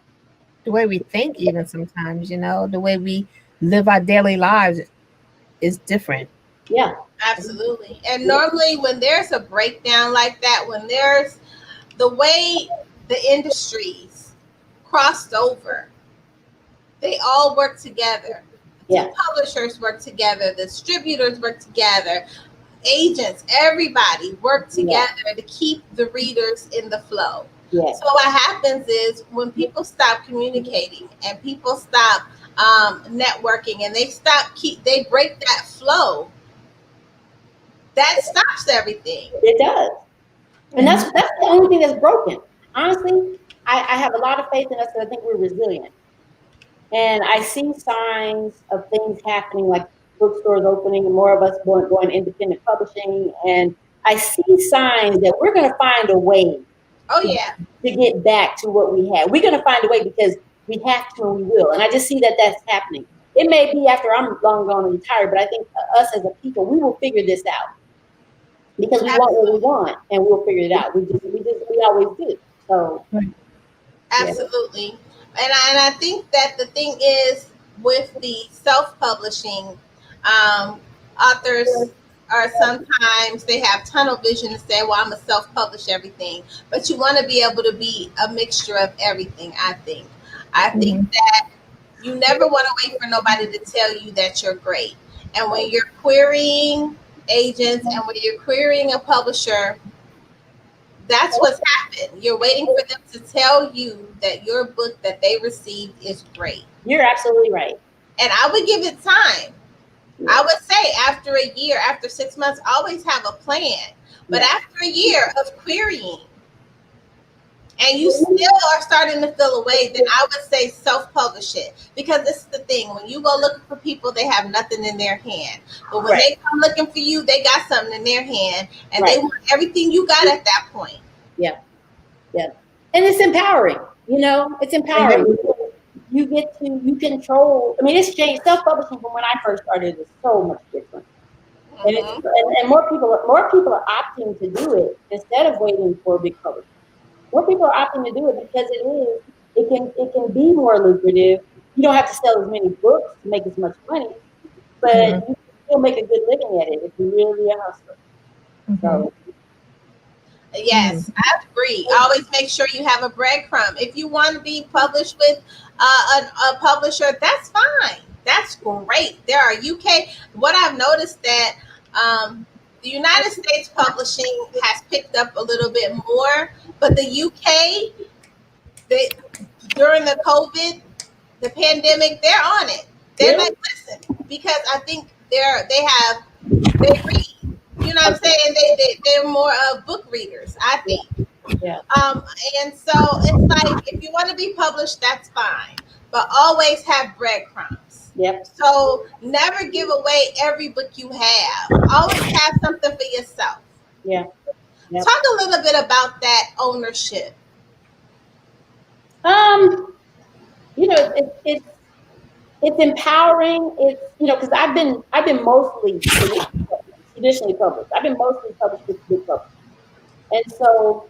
The way we think, even sometimes, the way we live our daily lives is different. Yeah. Absolutely. And normally when there's a breakdown like that, when there's the way the industries crossed over, they all work together. The publishers work together, the distributors work together, agents, everybody work together to keep the readers in the flow. So what happens is when people stop communicating and people stop networking and they break that flow, that stops everything. It does. And that's the only thing that's broken. Honestly, I have a lot of faith in us, and I think we're resilient. And I see signs of things happening, like bookstores opening and more of us going independent publishing. And I see signs that we're going to find a way to get back to what we had. We're going to find a way because we have to and we will. And I just see that that's happening. It may be after I'm long gone and retired, but I think us as a people, we will figure this out. Because we want what we want, and we'll figure it out. We always do. So, absolutely. And I think that the thing is with the self-publishing, authors are sometimes they have tunnel vision and say, well, I'm going to self-publish everything. But you want to be able to be a mixture of everything, I think. I think that you never want to wait for nobody to tell you that you're great. And when you're querying agents and when you're querying a publisher, that's what's happened. You're waiting for them to tell you that your book that they received is great. You're absolutely right. And I would give it time. I would say after a year, after 6 months, always have a plan. But after a year of querying, and you still are starting to feel away, then I would say self-publish it. Because this is the thing. When you go looking for people, they have nothing in their hand. But when they come looking for you, they got something in their hand. And they want everything you got at that point. Yeah. Yeah. And it's empowering. It's empowering. You control. I mean, it's changed. Self-publishing from when I first started is so much different. And more people are opting to do it instead of waiting for a big publisher. More people are opting to do it because it can be more lucrative. You don't have to sell as many books to make as much money, but you can still make a good living at it if you're really a hustler. So, yes, I agree. Always make sure you have a breadcrumb. If you want to be published with a publisher, that's fine. That's great. There are UK. What I've noticed that The United States publishing has picked up a little bit more, but the UK, they, during the COVID, the pandemic, they're on it. They're Really? like, listen, because I think they read. You know what I'm saying? They're more of book readers, I think. Yeah. And so it's like, if you want to be published, that's fine, but always have breadcrumbs. Yep. So never give away every book you have. Always have something for yourself. Yeah. Yep. Talk a little bit about that ownership. It's empowering. It's because I've been mostly traditionally published. I've been mostly published with big publishers, and so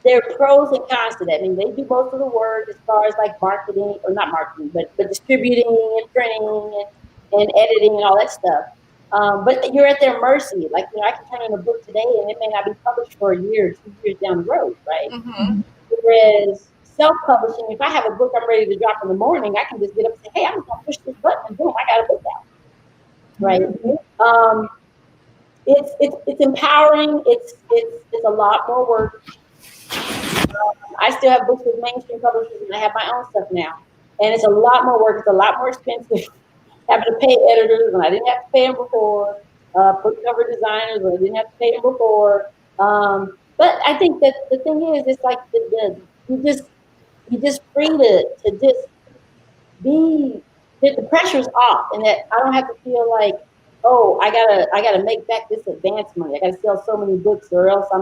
there are pros and cons to that. I mean, they do most of the work as far as like marketing, or not marketing, but distributing and printing and editing and all that stuff. But you're at their mercy. Like, I can turn in a book today and it may not be published for a year or 2 years down the road, right? Mm-hmm. Whereas self-publishing, if I have a book I'm ready to drop in the morning, I can just get up and say, hey, I'm just gonna push this button and boom, I got a book out. Right? It's empowering. It's a lot more work. I still have books with mainstream publishers, and I have my own stuff now. And it's a lot more work. It's a lot more expensive having to pay editors when I didn't have to pay them before, book cover designers when I didn't have to pay them before. But I think that the thing is, it's like you just free to just be. The pressure's off, and that I don't have to feel like, oh, I gotta make back this advance money. I gotta sell so many books, or else I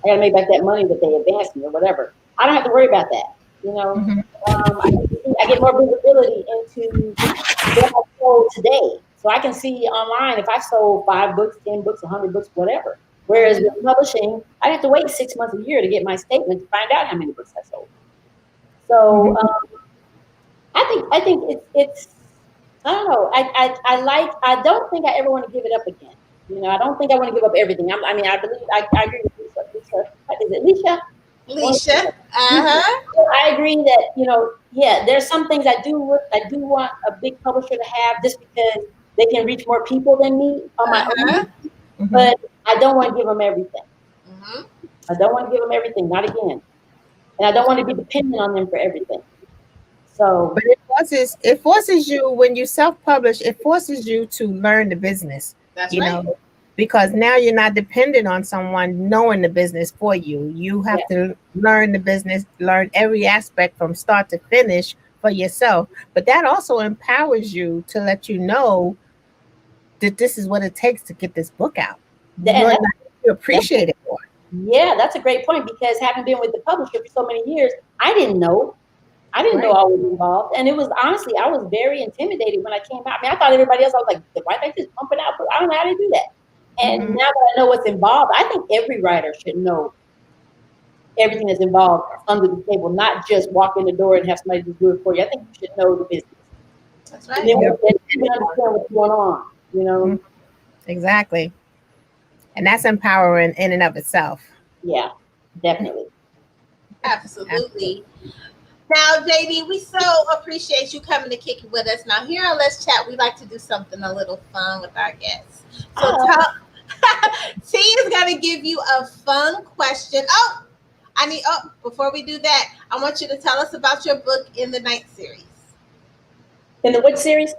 gotta make back that money that they advanced me, or whatever. I don't have to worry about that. Mm-hmm. I get more visibility into what I sold today, so I can see online if I sold 5 books, 10 books, 100 books, whatever. Whereas with publishing, I have to wait 6 months, a year to get my statement to find out how many books I sold. So I think it's I don't know. I don't think I ever want to give it up again. I don't think I want to give up everything. I believe I agree with Lissha. What is it, Lissha? Lissha. I agree that there's some things I do want a big publisher to have, just because they can reach more people than me on my own. Mm-hmm. But I don't want to give them everything. Mm-hmm. I don't want to give them everything, not again. And I don't want to be dependent on them for everything. So, but it forces you, when you self-publish, it forces you to learn the business. That's right. Because now you're not dependent on someone knowing the business for you. You have to learn the business, learn every aspect from start to finish for yourself. But that also empowers you to let you know that this is what it takes to get this book out. You appreciate it more. Yeah, that's a great point, because having been with the publisher for so many years, I didn't know I was involved. And it was, honestly, I was very intimidated when I came out. I mean, I thought everybody else, I was like, why they just pump it out? But I don't know how to do that. And now that I know what's involved, I think every writer should know everything that's involved under the table, not just walk in the door and have somebody just do it for you. I think you should know the business. That's right. And then you understand what's going on, Exactly. And that's empowering in and of itself. Yeah, definitely. Absolutely. Now, JD, we so appreciate you coming to kick it with us. Now, here on Let's Chat, we like to do something a little fun with our guests. So, T is going to give you a fun question. Before we do that, I want you to tell us about your book in the Night series. In the what series?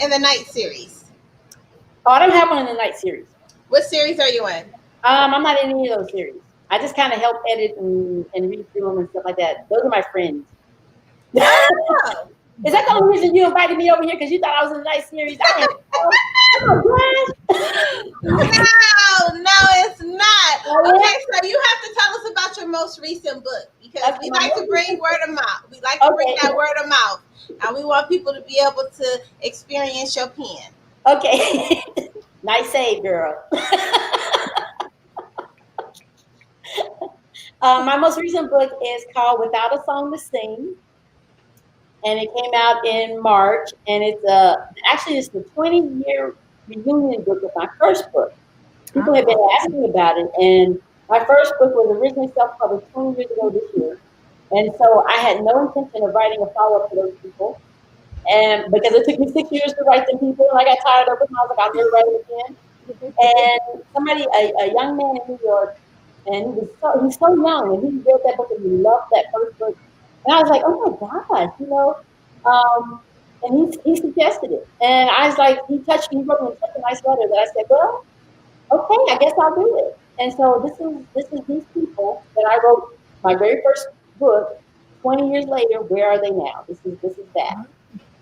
In the Night series. Oh, I don't have one in the Night series. What series are you in? I'm not in any of those series. I just kind of help edit and read through them and stuff like that. Those are my friends. Oh. Is that the only reason you invited me over here? Because you thought I was in the Night series? No, it's not. Okay, so you have to tell us about your most recent book, because we like to bring word of mouth. We like to bring that word of mouth. And we want people to be able to experience your pen. Okay. Nice save, girl. My most recent book is called Without a Song to Sing, and it came out in March, and it's the 20-year reunion book of my first book. People have been asking about it, and my first book was originally self-published 20 years ago this year, and so I had no intention of writing a follow-up to those people. And because it took me 6 years to write them people, and I got tired of it, and I was like, I'll never write it again. And somebody, a young man in New York, and he's so young, and he read that book and he loved that first book. And I was like, oh my gosh, and he suggested it. And I was like, he wrote me such a nice letter that I said, well, okay, I guess I'll do it. And so this is these people that I wrote my very first book. 20 years later, where are they now? This is that.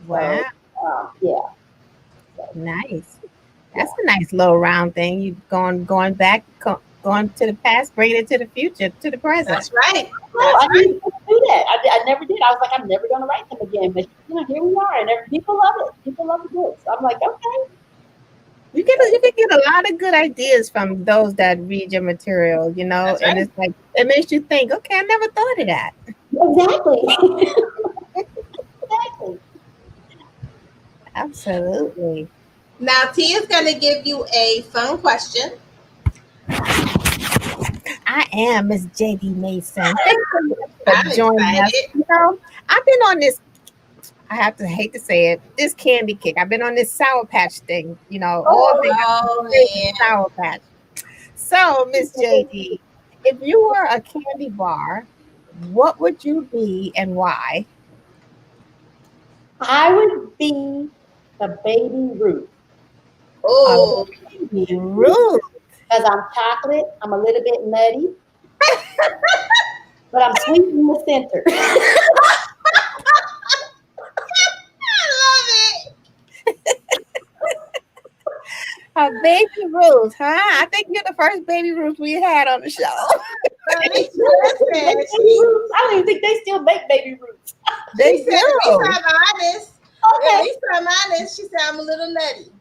Wow. So, yeah. Nice. That's a nice little round thing. You going back, going to the past, bringing it to the future, to the present. That's right. I didn't do that. I never did. I was like, I'm never going to write them again. But here we are, and people love it. People love the books. I'm like, okay. You can get a lot of good ideas from those that read your material, That's and right. it's like it makes you think, okay, I never thought of that. Exactly. Exactly. Absolutely. Now, T is going to give you a fun question. I am Miss J.D. Mason. I'm For joining us. excited. I've been on this. Hate to say it, this candy kick. I've been on this Sour Patch thing. All things man. Sour Patch. So, Miss J.D., if you were a candy bar, what would you be and why? I would be a Baby Ruth. Oh, Baby Ruth. Because I'm chocolate, I'm a little bit nutty, but I'm sweet in the center. I love it. A Baby Ruth, huh? I think you're the first Baby Ruth we had on the show. I don't even think they still make Baby Ruths. They She said, at least do. I'm honest. Okay. At least I'm honest. She said, I'm a little nutty.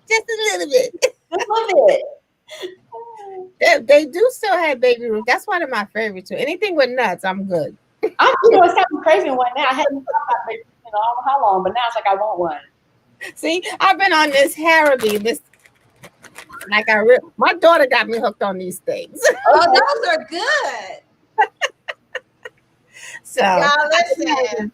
Just a little bit. I love it. They do still have Baby Ruth. That's one of my favorites too. Anything with nuts, I'm good. It's something crazy one now. I hadn't thought about Baby Ruth in I don't know how long, but now it's like I want one. See, I've been on this Harrowby. My daughter got me hooked on these things. Oh, those are good. So Y'all listen.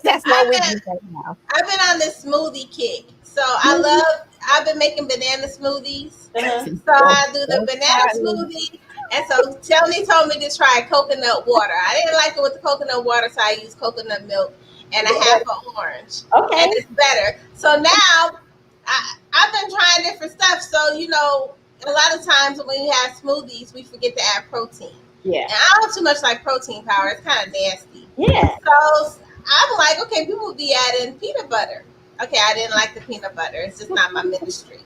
That's my weakness right now. I've been on this smoothie kick. So I've been making banana smoothies. Uh-huh. So I do the banana smoothie. And so Toni told me to try coconut water. I didn't like it with the coconut water, so I used coconut milk and a half an orange. Okay. And it's better. So now I've been trying different stuff. So, a lot of times when we have smoothies, we forget to add protein. Yeah. And I don't too much like protein powder. It's kind of nasty. Yeah. So I'm like, okay, people would be adding peanut butter. Okay, I didn't like the peanut butter. It's just not my ministry.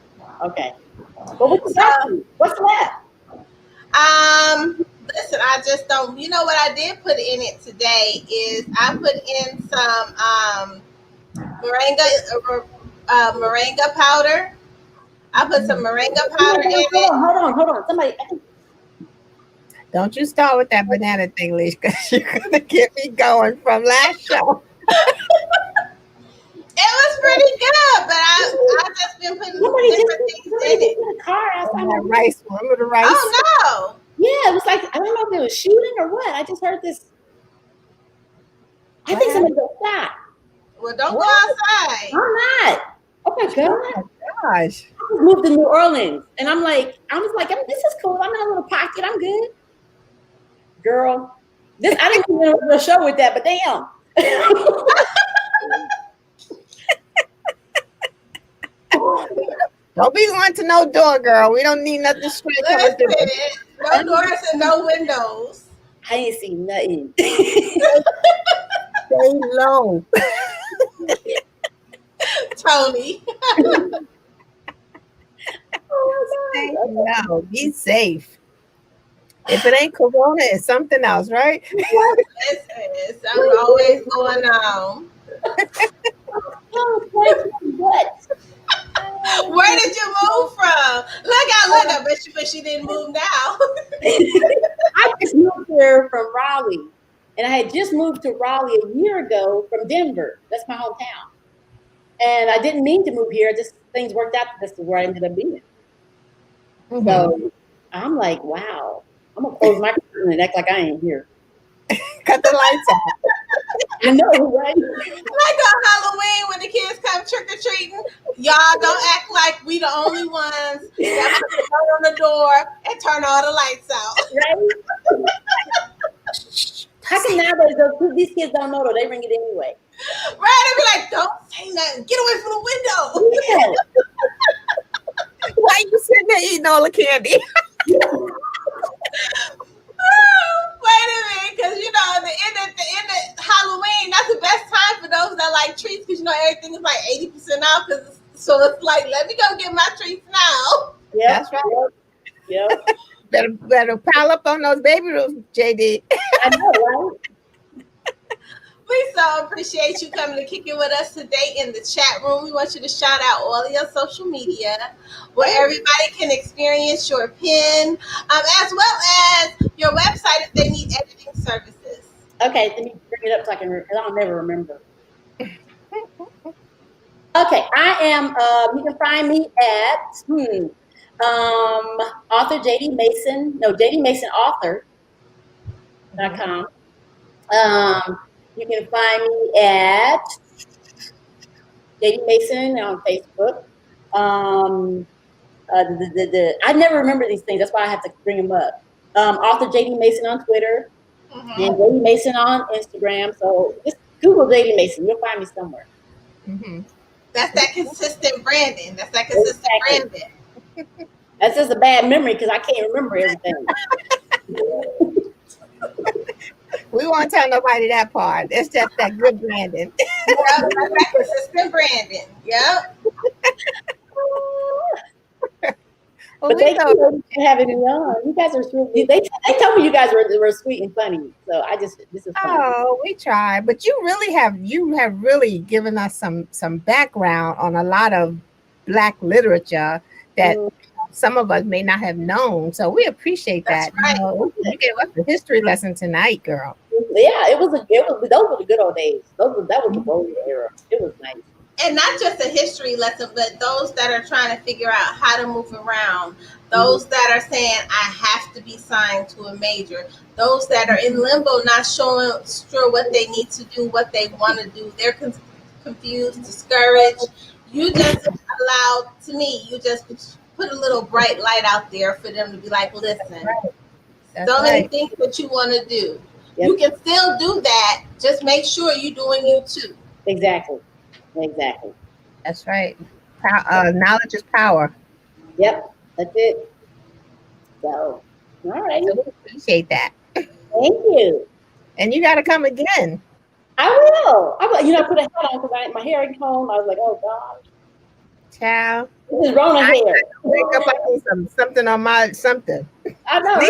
Okay. But what's left? What's left? Listen, I just don't. You know what I did put in it today is I put in some moringa powder. I put some moringa powder in it. Hold on. Somebody. Don't you start with that banana thing, Lissha, because you're gonna get me going from last show. It was pretty good, but I just been putting different things in it. In the car outside That rice. Remember the rice? Oh no! Yeah, it was like I don't know if it was shooting or what. I just heard this. I think somebody got shot. Well, don't go outside. I'm not. Oh my god! Oh my gosh! I just moved to New Orleans, and I was like, this is cool. I'm in a little pocket. I'm good, girl. I didn't even know the show with that, but damn. Don't be going to no door, girl. We don't need nothing straight coming through. No doors and no windows. I ain't seen nothing. Stay low. Toni. Stay low. Be safe. If it ain't Corona, it's something else, right? Listen, something always going on. Where did you move from? Look out. But she didn't move now. I just moved here from Raleigh. And I had just moved to Raleigh a year ago from Denver. That's my hometown. And I didn't mean to move here. Just things worked out. This is where I ended up being. Mm-hmm. So I'm like, wow. I'm going to close my curtain and act like I ain't here. Cut the lights off. I know, right? Like on Halloween when the kids come trick or treating, y'all don't act like we the only ones that put the note on the door and turn all the lights out. Right? How come nowadays these kids don't know though? They ring it anyway. Right? They be like, don't say nothing. Get away from the window. Yeah. Why you sitting there eating all the candy? Wait a minute, because you know the end of Halloween, that's the best time for those that like treats, because you know everything is like 80% off. Because so it's like, let me go get my treats now. Yep. That's right. Yep. Better pile up on those baby rules, JD. I know, right? We so appreciate you coming to kick it with us today in the chat room. We want you to shout out all of your social media where everybody can experience your pen, as well as your website if they need editing services. Okay, let me bring it up so I can. I'll never remember. Okay, I am. You can find me at author JD Mason. No, JD Mason author.com. You can find me at JD Mason on Facebook. I never remember these things. That's why I have to bring them up. Author JD Mason on Twitter and JD Mason on Instagram. So just Google JD Mason. You'll find me somewhere. Mm-hmm. That's that consistent branding. Branding. That's just a bad memory because I can't remember everything. We won't tell nobody that part. It's just that good branding. Yep, that's that consistent branding. Yep. Well, But thank you for having me on. You guys are sweet. They told me you guys were sweet and funny. So this is fun. Oh, we try, but you have really given us some background on a lot of Black literature that some of us may not have known. So we appreciate that. That's right. You know, you gave us a history lesson tonight, girl. Yeah, it was those were the good old days. That was the golden era. It was nice. And not just a history lesson, but those that are trying to figure out how to move around, those that are saying, I have to be signed to a major, those that are in limbo, not sure what they need to do, what they want to do. They're confused, discouraged. You just you just put a little bright light out there for them to be like, listen, so many things that you want to do. Yep. You can still do that. Just make sure you're doing you too. Exactly. That's right. Knowledge is power. Yep, that's it. So, all right. So we appreciate that. Thank you. And you got to come again. I will. I put a hat on because my hair ain't combed. I was like, oh God. Child. This is Rona hair. Wake up, I need something on my something. I know.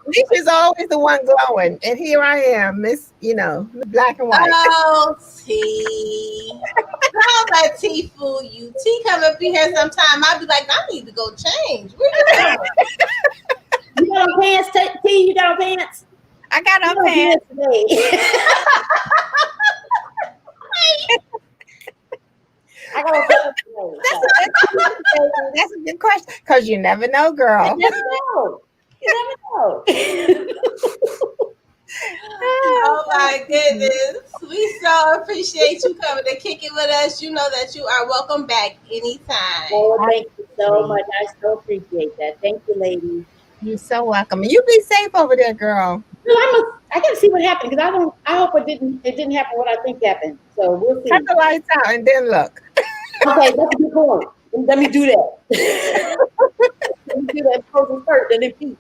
Lisha's always the one glowing, and here I am, Miss Black and White. Oh, T. Don't let T fool you. T come up in here sometime. I'll be like, I need to go change. Where you going? You got on pants, T? You got on pants? I got on pants today. I got on pants today. That's a good question because you never know, girl. You never know. Oh my goodness. We so appreciate you coming to kick it with us. You know that you are welcome back anytime. Oh, thank you so much. I so appreciate that. Thank you, ladies. You're so welcome. You be safe over there, girl. I gotta see what happened because I hope it didn't happen what I think happened. So we'll see. Cut the lights out and then look. Okay, that's a good point. Let me do that. Let me do that first and then peace.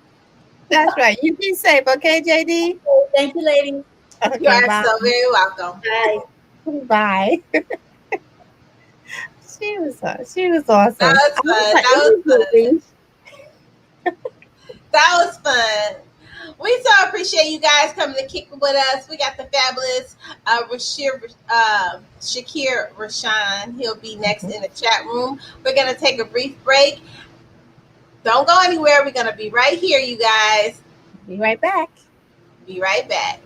That's right. You be safe, okay, JD? Thank you, ladies. Okay, you are so very welcome. Bye. Bye. She was awesome. That was fun. That was fun. We so appreciate you guys coming to kick with us. We got the fabulous Shakir Rashan. He'll be next in the chat room. We're going to take a brief break. Don't go anywhere. We're going to be right here, you guys. Be right back. Be right back.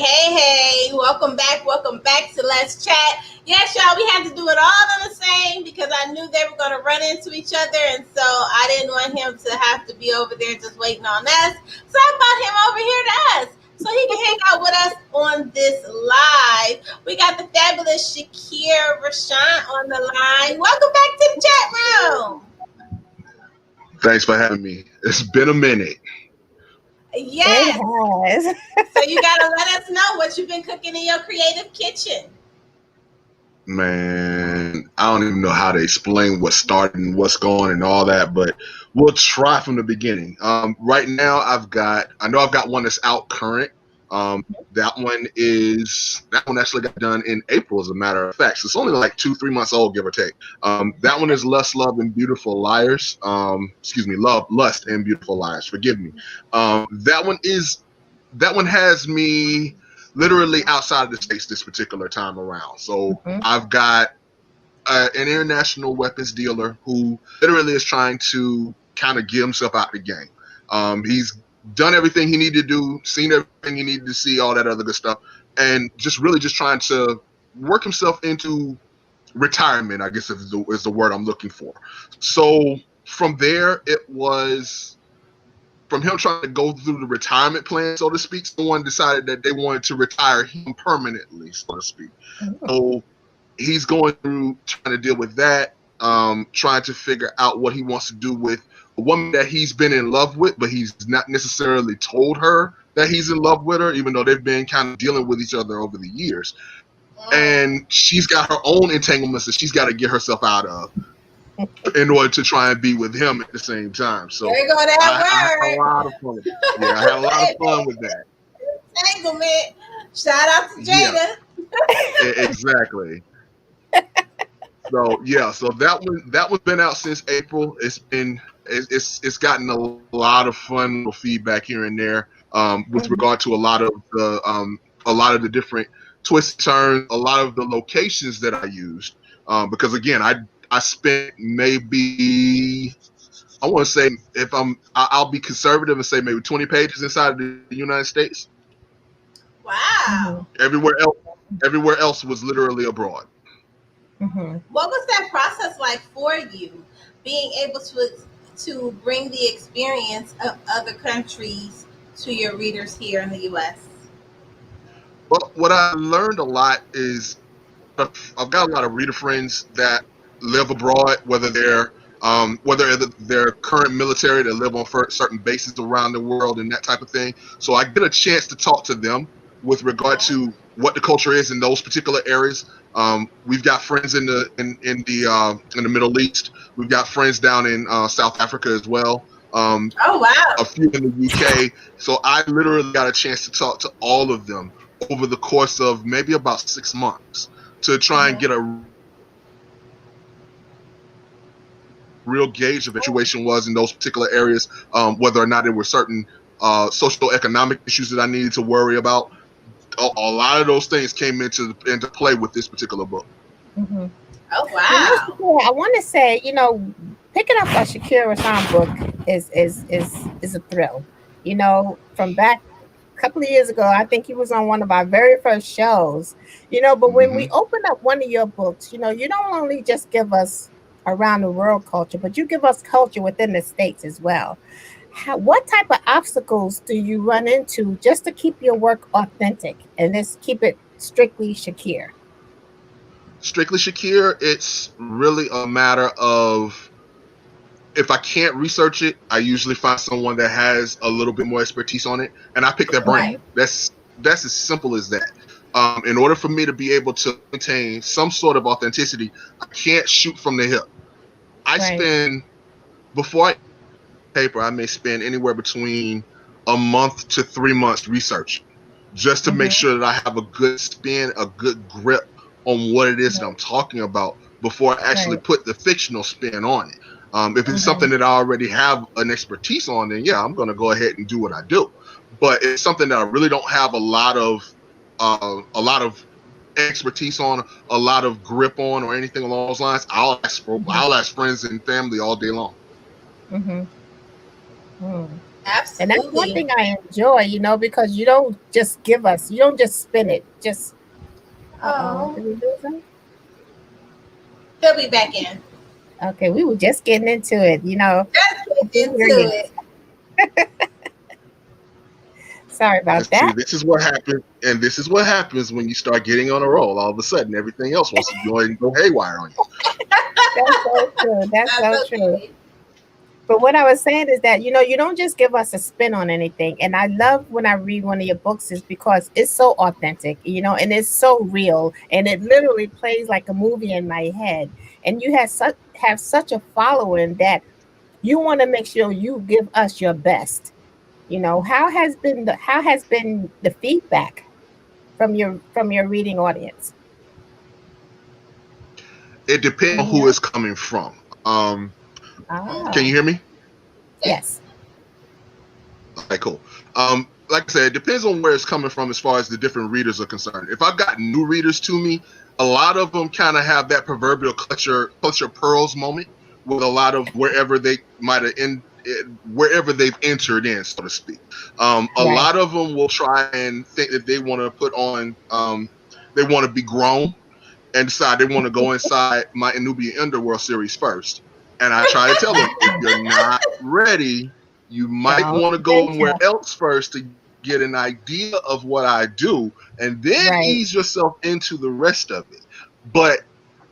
Hey, welcome back to Let's Chat. Yes, y'all, we had to do it all on the same because I knew they were going to run into each other, and so I didn't want him to have to be over there just waiting on us. So I brought him over here to us so he can hang out with us on this live. We got the fabulous Shakir Rashawn on the line. Welcome back to the chat room. Thanks for having me. It's been a minute. Yes. So you got to let us know what you've been cooking in your creative kitchen. Man, I don't even know how to explain what started and what's going and all that, but we'll try from the beginning. Right now, I know I've got one that's out current. That one actually got done in April, as a matter of fact. So it's only like 2-3 months old, give or take. That one is Lust, Love, and Beautiful Liars. Excuse me, Love, Lust, and Beautiful Liars. Forgive me. That one has me literally outside of the States this particular time around. So I've got an international weapons dealer who literally is trying to kind of get himself out the game. He's done everything he needed to do, seen everything he needed to see, all that other good stuff, and just trying to work himself into retirement, I guess is the word I'm looking for. So from there, it was from him trying to go through the retirement plan, so to speak. Someone decided that they wanted to retire him permanently, so to speak. So he's going through trying to deal with that, trying to figure out what he wants to do with a woman that he's been in love with, but he's not necessarily told her that he's in love with her, even though they've been kind of dealing with each other over the years. And she's got her own entanglements that she's got to get herself out of in order to try and be with him at the same time. So there you go, that I had a lot of fun. Yeah, I had a lot of fun with that. Entanglement. Shout out to Jada. Yeah, exactly. So that one's been out since April. It's gotten a lot of fun feedback here and there with regard to a lot of the different twists, turns, a lot of the locations that I used. Because again, I spent maybe, I want to say, I'll be conservative and say maybe 20 pages inside of the United States. Wow. Everywhere else was literally abroad. What was that process like for you, being able to bring the experience of other countries to your readers here in the U.S.? Well, what I learned a lot is I've got a lot of reader friends that live abroad, whether they're current military that live on certain bases around the world and that type of thing. So I get a chance to talk to them with regard to what the culture is in those particular areas. We've got friends in the Middle East. We've got friends down in South Africa as well. Oh wow! A few in the UK. So I literally got a chance to talk to all of them over the course of maybe about 6 months to try and get a real gauge of what the situation was in those particular areas, whether or not there were certain socioeconomic issues that I needed to worry about. A lot of those things came into play with this particular book. Oh wow! I want to say, picking up a Shakira Hassan book is a thrill. From back a couple of years ago, I think he was on one of our very first shows. But when we open up one of your books, you don't only just give us around the world culture, but you give us culture within the States as well. What type of obstacles do you run into just to keep your work authentic and just keep it strictly Shakir? Strictly Shakir, it's really a matter of, if I can't research it, I usually find someone that has a little bit more expertise on it, and I pick their brain. Right. That's as simple as that. In order for me to be able to maintain some sort of authenticity, I can't shoot from the hip. Before I paper, I may spend anywhere between a month to 3 months researching, just to make sure that I have a good spin, a good grip on what it is that I'm talking about before I actually put the fictional spin on it. If it's something that I already have an expertise on, then yeah, I'm going to go ahead and do what I do. But if it's something that I really don't have a lot of expertise on, a lot of grip on, or anything along those lines, I'll ask friends and family all day long. Absolutely. And that's one thing I enjoy, because you don't just give us, you don't just spin it. Just did we do something? He'll be back in. Okay, we were just getting into it, Just getting into it. Sorry about that. This is what happens, and this is what happens when you start getting on a roll. All of a sudden, everything else wants to go ahead and go haywire on you. That's so true. That's so true. But what I was saying is that, you don't just give us a spin on anything. And I love when I read one of your books is because it's so authentic, and it's so real. And it literally plays like a movie in my head. and you have such a following that you want to make sure you give us your best. How has been the feedback from your reading audience? It depends on who Mm-hmm. it's coming from. Can Ah, you hear me? yes. Okay, cool. Like I said, it depends on where it's coming from as far as the different readers are concerned. If I've got new readers to me, a lot of them kind of have that proverbial clutch your pearls moment with a lot of wherever they might have wherever they've entered in, so to speak. A Right. lot of them will try and think that they want to put on, they want to be grown and decide they want to go inside my Anubian Underworld series first. And I try to tell them, if you're not ready, you might Don't want to go somewhere venture. else first to get an idea of what I do, and then Right. ease yourself into the rest of it. But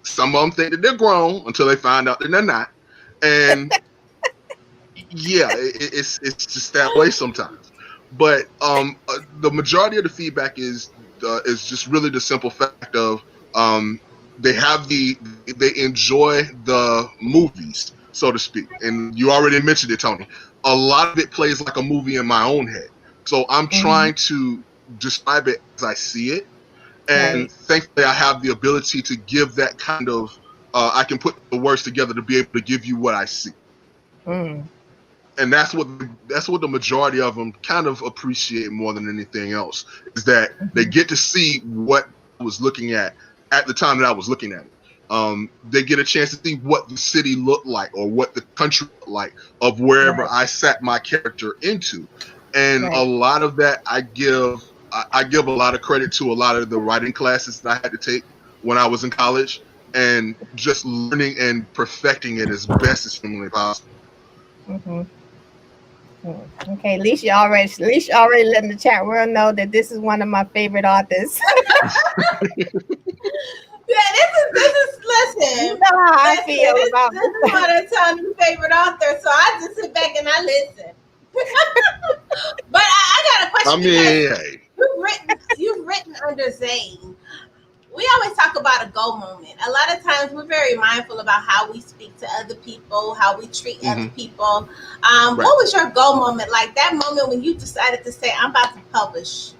some of them think that they're grown until they find out that they're not. And yeah, it's just that way sometimes. But the majority of the feedback is just really the simple fact of um, they enjoy the movies, so to speak. And you already mentioned it, Tony. A lot of it plays like a movie in my own head. So I'm Mm-hmm. trying to describe it as I see it, and Right. thankfully I have the ability to give that kind of. I can put the words together to be able to give you what I see. Mm. And that's what the majority of them kind of appreciate more than anything else, is that they Mm-hmm. get to see what I was looking at the time that I was looking at it. They get a chance to see what the city looked like or what the country looked like of wherever Right. I sat my character into, and a Right. lot of that I give a lot of credit to a lot of the writing classes that I had to take when I was in college, and just learning and perfecting it as best as humanly possible. Mm-hmm. Okay, Lissha already letting the chat world know that this is one of my favorite authors. Yeah, this is You listen, know how I listen. feel about This is one of Tony's favorite authors, so I just sit back and I listen. But I got a I question because mean, hey, you've written under Zane. We always talk about a go moment. A lot of times we're very mindful about how we speak to other people, how we treat other hmm people. right. What was your go moment? Like that moment when you decided to say, I'm about to publish.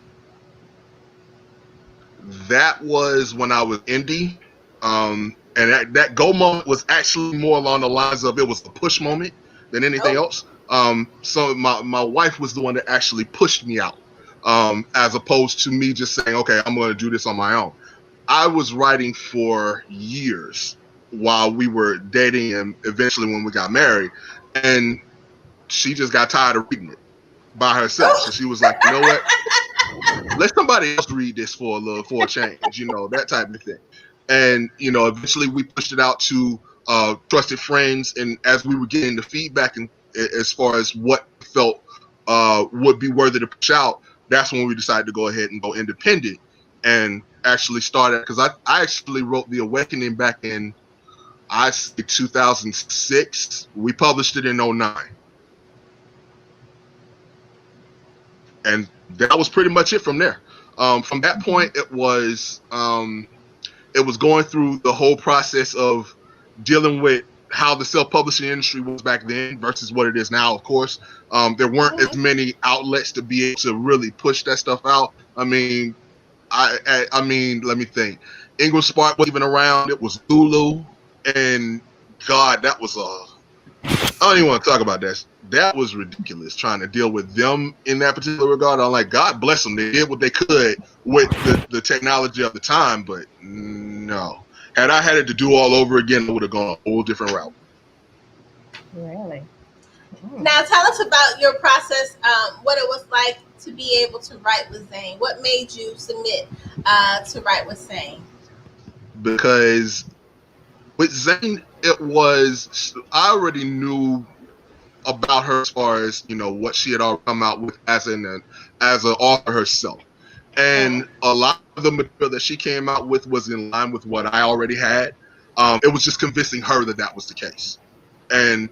That was when I was indie. And that go moment was actually more along the lines of, it was a push moment than anything Oh, else. So my wife was the one that actually pushed me out, as opposed to me just saying, okay, I'm going to do this on my own. I was writing for years while we were dating and eventually when we got married. And she just got tired of reading it by herself. So oh. she was like, you know what? Let somebody else read this for a change, that type of thing. And eventually we pushed it out to trusted friends, and as we were getting the feedback and as far as what felt would be worthy to push out, that's when we decided to go ahead and go independent and actually started, because I actually wrote The Awakening back in, I say, 2006. We published it in 09, and that was pretty much it from there. From that point, it was going through the whole process of dealing with how the self-publishing industry was back then versus what it is now. Of course, there weren't as Mhm. many outlets to be able to really push that stuff out. I mean, I mean, let me think. Ingram Spark wasn't even around. It was Lulu, and God, that was I don't even want to talk about that. That was ridiculous, trying to deal with them in that particular regard. I'm like, God bless them. They did what they could with the technology of the time, but no. Had I had it to do all over again, I would have gone a whole different route. really. Mm. Now tell us about your process, what it was like to be able to write with Zane. What made you submit to write with Zane? Because with Zane, I already knew about her as far as what she had already come out with as an author herself, and a lot of the material that she came out with was in line with what I already had. It was just convincing her that that was the case, and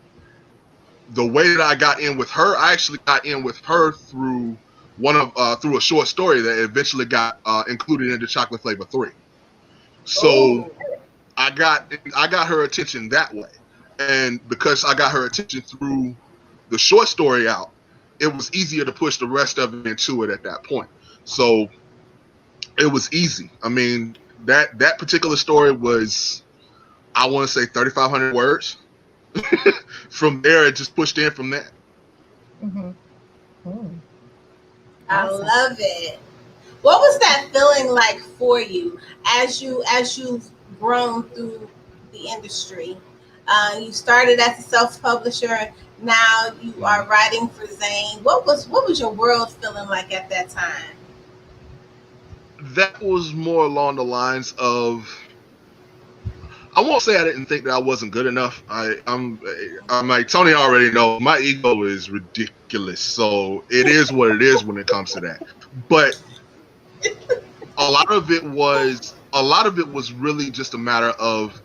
the way that I got in with her, I actually got in with her through through a short story that eventually got included into Chocolate Flavor 3. So Oh, I got her attention that way, and because I got her attention through the short story out, it was easier to push the rest of it into it at that point. So it was easy. I mean, that particular story was, I want to say, 3,500 words. From there, it just pushed in from that. Mm-hmm. I love it. What was that feeling like for you as you've grown through the industry? You started as a self-publisher. Now you are writing for Zane. What was your world feeling like at that time? That was more along the lines of, I won't say I didn't think that I wasn't good enough. I'm like, Toni already know my ego is ridiculous, so it is what it is when it comes to that. But a lot of it was really just a matter of,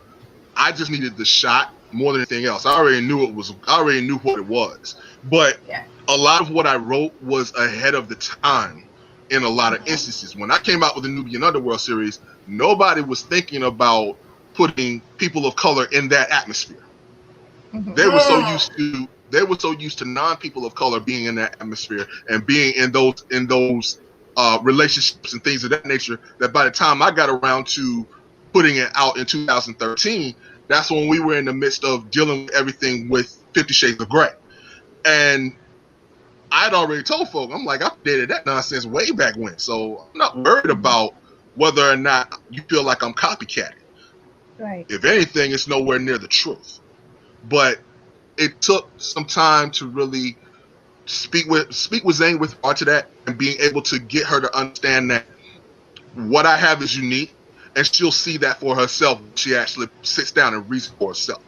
I just needed the shot more than anything else. I already knew what it was. But a lot of what I wrote was ahead of the time in a lot of instances. When I came out with the Nubian Underworld series, nobody was thinking about putting people of color in that atmosphere. They were so used to non-people of color being in that atmosphere and being in those relationships and things of that nature, that by the time I got around to putting it out in 2013, that's when we were in the midst of dealing with everything with 50 Shades of Grey. And I'd already told folk, I'm like, I dated that nonsense way back when. So I'm not worried about whether or not you feel like I'm copycatting. Right. If anything, it's nowhere near the truth. But it took some time to really speak with Zane with regard to that, and being able to get her to understand that what I have is unique, and she'll see that for herself when she actually sits down and reads for herself.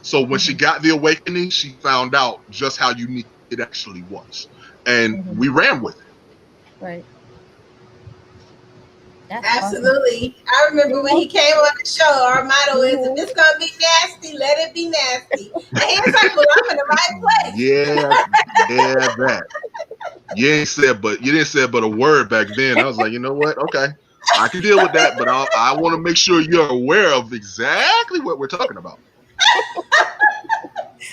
So when she got the awakening, she found out just how unique it actually was, and we ran with it. Right. That's absolutely awesome. I remember when he came on the show, our motto is, if it's gonna be nasty, let it be nasty. And he was like, well, I'm in the right place. That. You didn't say but a word back then. I was like, you know what? Okay, I can deal with that, but I want to make sure you're aware of exactly what we're talking about.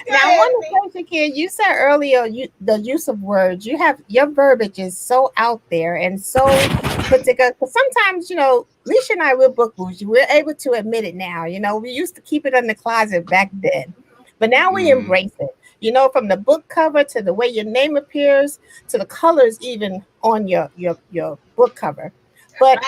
Now, one of the things, you said earlier, the use of words, your verbiage is so out there and so particular. Because sometimes, Lissha and I, we're book bougie. We're able to admit it now. We used to keep it in the closet back then, but now we embrace it. From the book cover to the way your name appears to the colors even on your book cover. But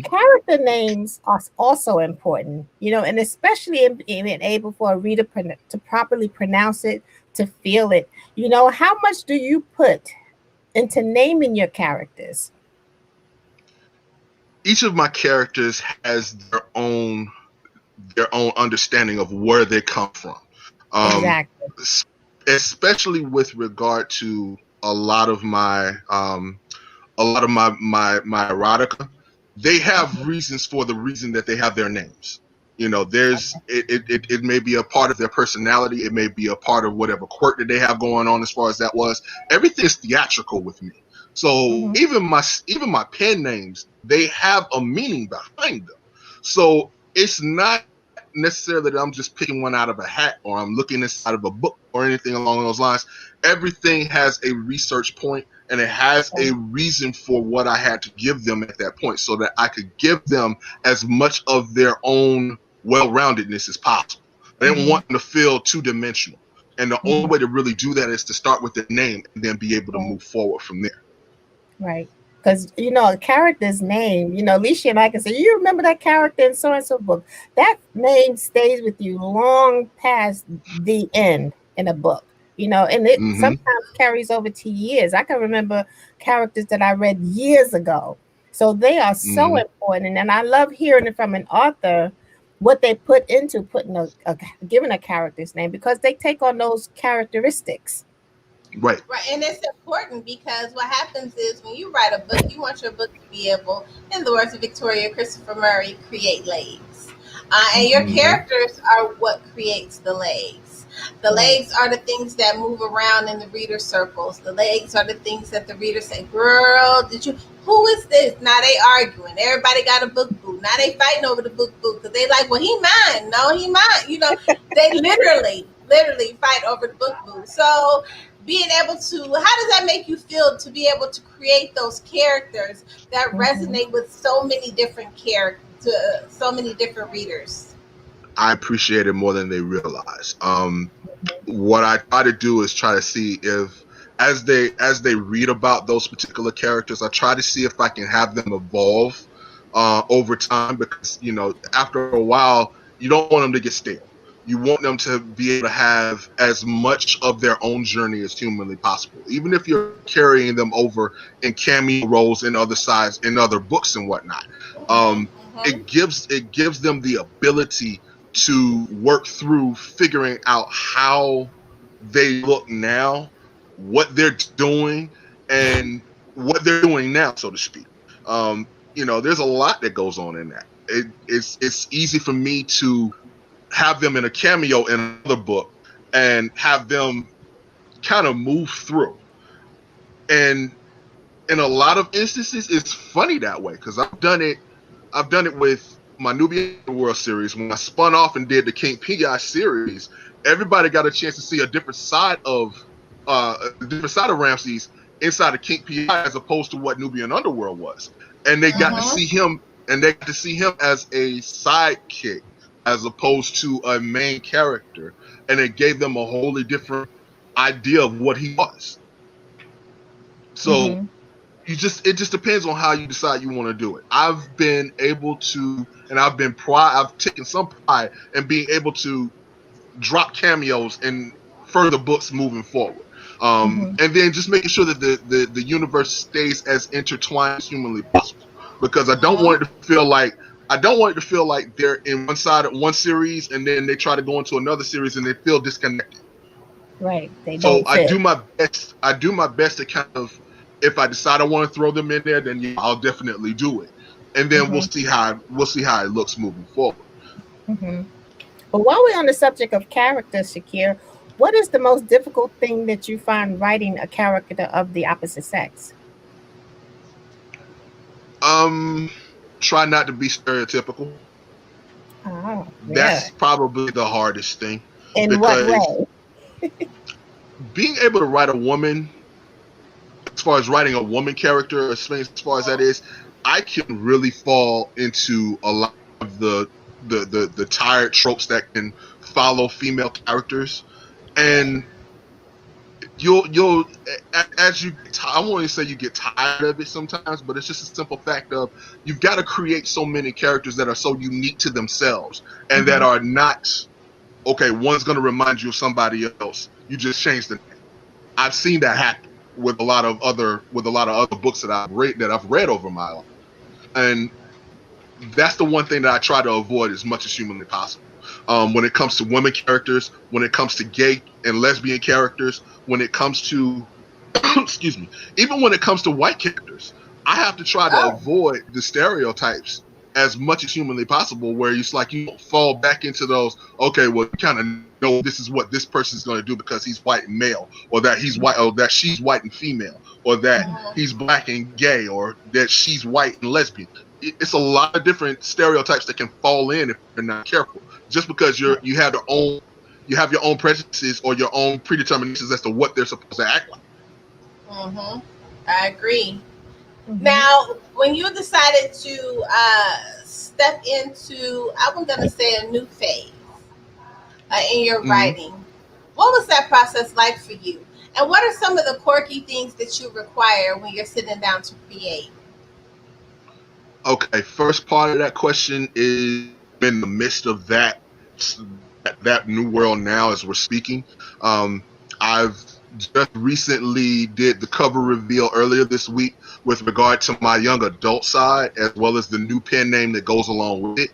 character names are also important, and especially in being able for a reader to properly pronounce it, to feel it. How much do you put into naming your characters? Each of my characters has their own understanding of where they come from. Exactly. Especially with regard to a lot of my erotica, they have reasons for the reason that they have their names. There's it may be a part of their personality, it may be a part of whatever quirk that they have going on as far as that was. Everything is theatrical with me. So even my pen names, they have a meaning behind them. So it's not necessarily that I'm just picking one out of a hat or I'm looking inside of a book or anything along those lines. Everything has a research point and it has a reason for what I had to give them at that point, so that I could give them as much of their own well-roundedness as possible. I didn't want them to feel two-dimensional. And the only way to really do that is to start with the name and then be able to move forward from there. Right. Because, a character's name, Lissha and I can say, you remember that character in so-and-so book. That name stays with you long past the end in a book, and it sometimes carries over to years. I can remember characters that I read years ago. So they are so important. And I love hearing it from an author, what they put into giving a character's name, because they take on those characteristics. Right. And it's important because what happens is when you write a book, you want your book to be able, in the words of Victoria Christopher Murray, create legs. And your characters are what creates the legs. The legs are the things that move around in the reader circles. The legs are the things that the reader say, girl, who is this? Now they arguing. Everybody got a book boo. Now they fighting over the book boo because they like, well, he mine. No, he mine. They literally fight over the book boo. So being able to, how does that make you feel to be able to create those characters that resonate with so many different characters, so many different readers? I appreciate it more than they realize. What I try to do is try to see if, as they read about those particular characters, I try to see if I can have them evolve over time, because after a while you don't want them to get stale. You want them to be able to have as much of their own journey as humanly possible, even if you're carrying them over in cameo roles in other sides, in other books and whatnot. It gives them the ability to work through figuring out how they look now, what they're doing, and what they're doing now, so to speak. There's a lot that goes on in that. It's easy for me to have them in a cameo in another book and have them kind of move through. And in a lot of instances, it's funny that way, because I've done it with my Nubian World series. When I spun off and did the King Pi series, everybody got a chance to see a different side of Ramses inside of King Pi, as opposed to what Nubian Underworld was. And they got to see him, as a sidekick as opposed to a main character, and it gave them a wholly different idea of what he was. So it just depends on how you decide you want to do it. I've been able to, and I've taken some pride in being able to drop cameos in further books moving forward. And then just making sure that the universe stays as intertwined as humanly possible, because I don't want it to feel like they're in one series and then they try to go into another series and they feel disconnected. Right. I do my best to kind of, if I decide I want to throw them in there, then I'll definitely do it, and then we'll see how it looks moving forward. But while we're on the subject of characters, Shakir, what is the most difficult thing that you find writing a character of the opposite sex? Try not to be stereotypical. Oh, that's probably the hardest thing. In what way? Being able to write a woman, as far as writing a woman character, as far as that is, I can really fall into a lot of the tired tropes that can follow female characters, and you'll as you, I won't even say you get tired of it sometimes, but it's just a simple fact of you've got to create so many characters that are so unique to themselves and that are not, okay, one's going to remind you of somebody else. You just change the name. I've seen that happen with a lot of other books that I've read over my life, and that's the one thing that I try to avoid as much as humanly possible. When it comes to women characters, when it comes to gay and lesbian characters, when it comes to excuse me, even when it comes to white characters, I have to try to avoid the stereotypes as much as humanly possible, where it's like you don't fall back into those, okay, well, you kind of know this is what this person's going to do because he's white and male, or that he's white, or that she's white and female, or that he's black and gay, or that she's white and lesbian. It's a lot of different stereotypes that can fall in if you're not careful. Just because you have your own prejudices or your own predeterminations as to what they're supposed to act like. I agree. Now, when you decided to step into, I'm going to say, a new phase in your writing, what was that process like for you? And what are some of the quirky things that you require when you're sitting down to create? Okay, first part of that question is in the midst of that new world now as we're speaking. I've just recently did the cover reveal earlier this week with regard to my young adult side, as well as the new pen name that goes along with it.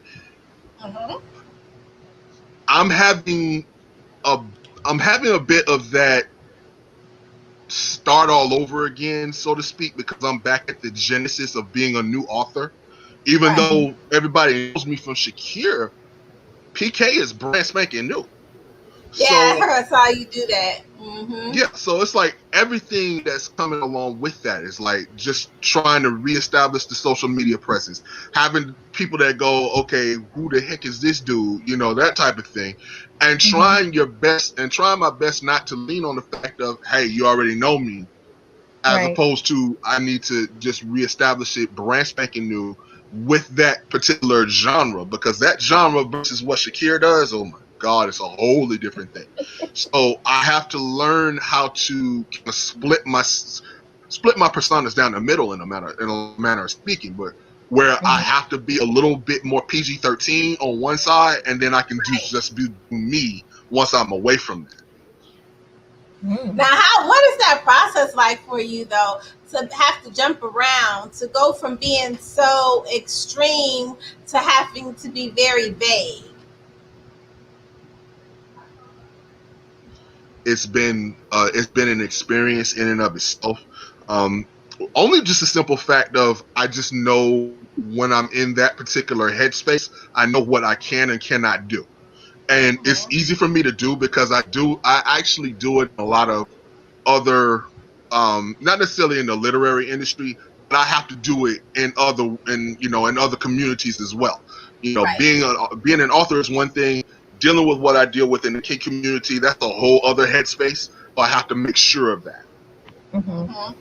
I'm having a bit of that start all over again, so to speak, because I'm back at the genesis of being a new author. Even though everybody knows me from Shakir, PK is brand spanking new. Yeah, So I saw you do that. Mm-hmm. yeah, so it's like everything that's coming along with that is like just trying to reestablish the social media presence, having people that go, okay, who the heck is this dude? You know, that type of thing. And trying your best and trying my best not to lean on the fact of, hey, you already know me, as Right. opposed to I need to just reestablish it brand spanking new with that particular genre, because that genre versus what Shakira does, oh my God, it's a wholly different thing. So I have to learn how to kind of split my personas down the middle in a manner of speaking, but where I have to be a little bit more PG-13 on one side, and then I can just be me once I'm away from that. Now, what is that process like for you though? To have to jump around, to go from being so extreme to having to be very vague. It's been an experience in and of itself. Um, Only just a simple fact of I just know when I'm in that particular headspace, I know what I can and cannot do, and it's easy for me to do because I actually do it in a lot of other, not necessarily in the literary industry, but I have to do it in other communities as well. You know, Right. being an author is one thing. Dealing with what I deal with in the kid community, that's a whole other headspace. So I have to make sure of that. Mm-hmm.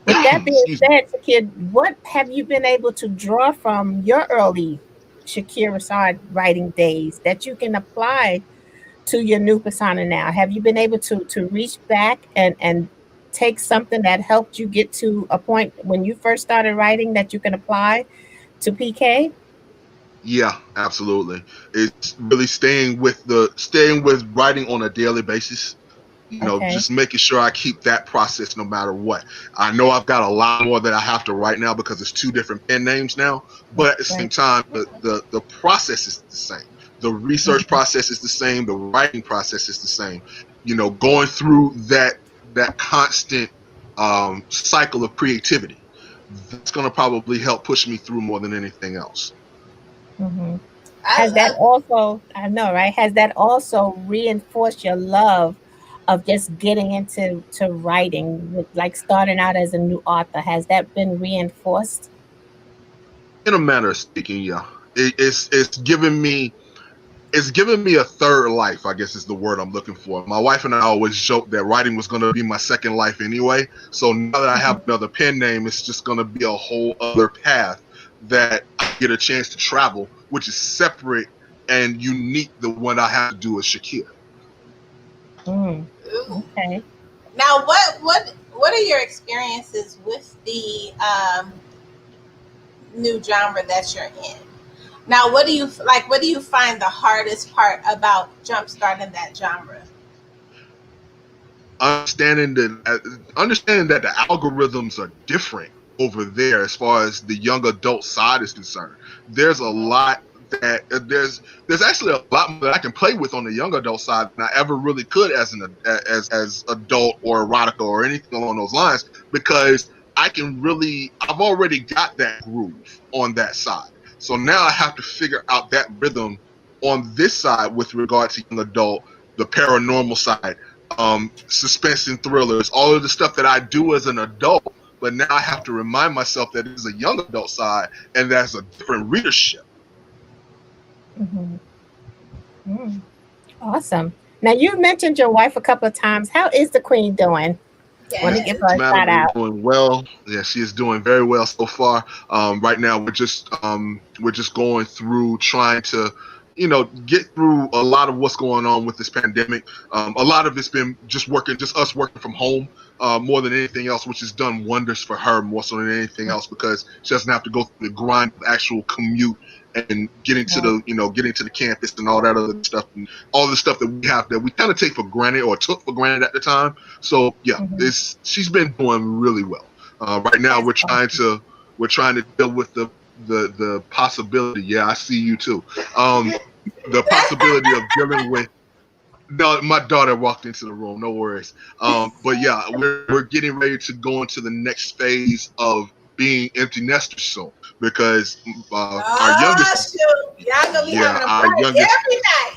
With that being Excuse me. said, Shakir, what have you been able to draw from your early Shakir Rashad writing days that you can apply to your new persona now? Have you been able to reach back and take something that helped you get to a point when you first started writing that you can apply to PK? Yeah, absolutely. It's really staying with writing on a daily basis. You know, Okay. just making sure I keep that process no matter what. I know I've got a lot more that I have to write now because it's two different pen names now, but at the same Right. time, the process is the same. The research process is the same. The writing process is the same. You know, going through that constant cycle of creativity. That's going to probably help push me through more than anything else. Mm-hmm. I Has that love. also, I know, right? Has that also reinforced your love of just getting into writing, with like starting out as a new author? Has that been reinforced? In a manner of speaking, yeah, it's given me a third life, I guess is the word I'm looking for. My wife and I always joked that writing was going to be my second life anyway. So now that I have another pen name, it's just going to be a whole other path that I get a chance to travel, which is separate and unique than what I have to do with Shakir. Mm, Ooh. okay. Now, what are your experiences with the new genre that you're in? Now, what do you like? What do you find the hardest part about jumpstarting that genre? Understanding that the algorithms are different over there as far as the young adult side is concerned. There's a lot that there's actually a lot more that I can play with on the young adult side than I ever really could as adult or erotica or anything along those lines, because I've already got that groove on that side. So now I have to figure out that rhythm on this side with regard to young adult, the paranormal side, suspense and thrillers, all of the stuff that I do as an adult. But now I have to remind myself that it is a young adult side, and that's a different readership. Mm-hmm. Mm, awesome. Now you mentioned your wife a couple of times. How is the queen doing? Want to give Yes. her a shout Madam is out. doing well. Yeah, she is doing very well so far. Right now, we're just going through trying to, get through a lot of what's going on with this pandemic. A lot of it's been just us working from home, more than anything else, which has done wonders for her more so than anything else, because she doesn't have to go through the grind of actual commute and getting to the campus and all that other stuff, and all the stuff that we have that we kind of take for granted or took for granted at the time. So yeah, Mm-hmm. it's she's been doing really well. Right now, That's awesome. we're trying to deal with the possibility. Yeah, I see you too. The possibility of dealing with. No, my daughter walked into the room. No worries. But yeah, we're getting ready to go into the next phase of being empty nesters soon, because our Oh youngest, shoot! Y'all gonna be yeah, having a our party youngest every night.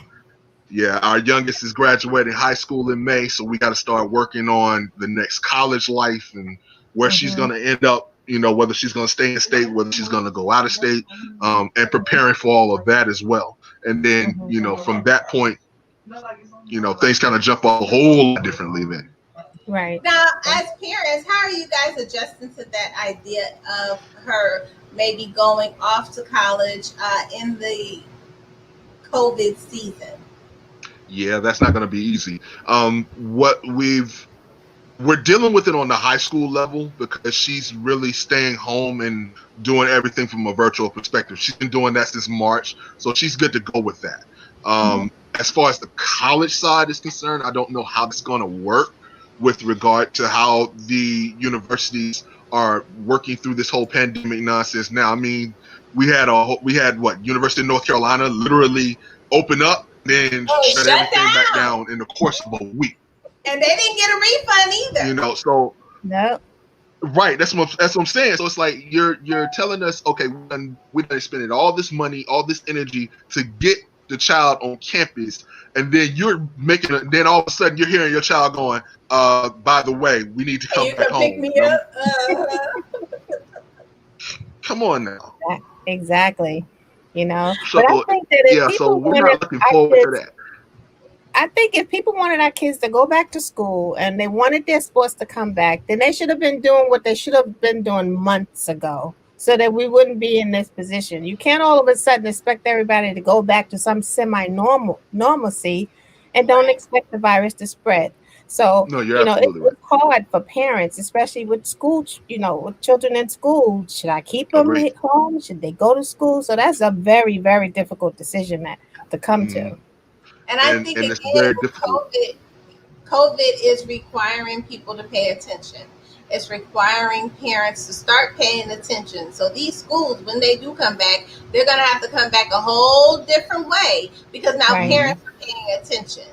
Yeah, our youngest is graduating high school in May, so we got to start working on the next college life and where she's going to end up, whether she's going to stay in state, whether she's going to go out of state, and preparing for all of that as well. And then, from that point, things kind of jump a whole lot differently then. Right. Now, as parents, how are you guys adjusting to that idea of her maybe going off to college in the COVID season? Yeah, that's not going to be easy. We're dealing with it on the high school level because she's really staying home and doing everything from a virtual perspective. She's been doing that since March, so she's good to go with that. As far as the college side is concerned, I don't know how it's going to work with regard to how the universities are working through this whole pandemic nonsense. Now, I mean, we had University of North Carolina literally open up, then shut everything back down in the course of a week. And they didn't get a refund either. So no. Right, that's what I'm saying. So it's like you're telling us, okay, we're gonna spend all this money, all this energy to get the child on campus, and then then all of a sudden you're hearing your child going, by the way, we need to come back home. Pick me up. Come on now. Exactly. So, but I think that if we're not looking forward to that. I think if people wanted our kids to go back to school and they wanted their sports to come back, then they should have been doing what they should have been doing months ago so that we wouldn't be in this position. You can't all of a sudden expect everybody to go back to some normalcy and don't expect the virus to spread. So, no, you're absolutely right. It's hard for parents, especially with school, with children in school. Should I keep them at home? Should they go to school? So that's a very, very difficult decision to come to. And I think it's very difficult. COVID is requiring people to pay attention. It's requiring parents to start paying attention. So these schools, when they do come back, they're going to have to come back a whole different way because now parents are paying attention.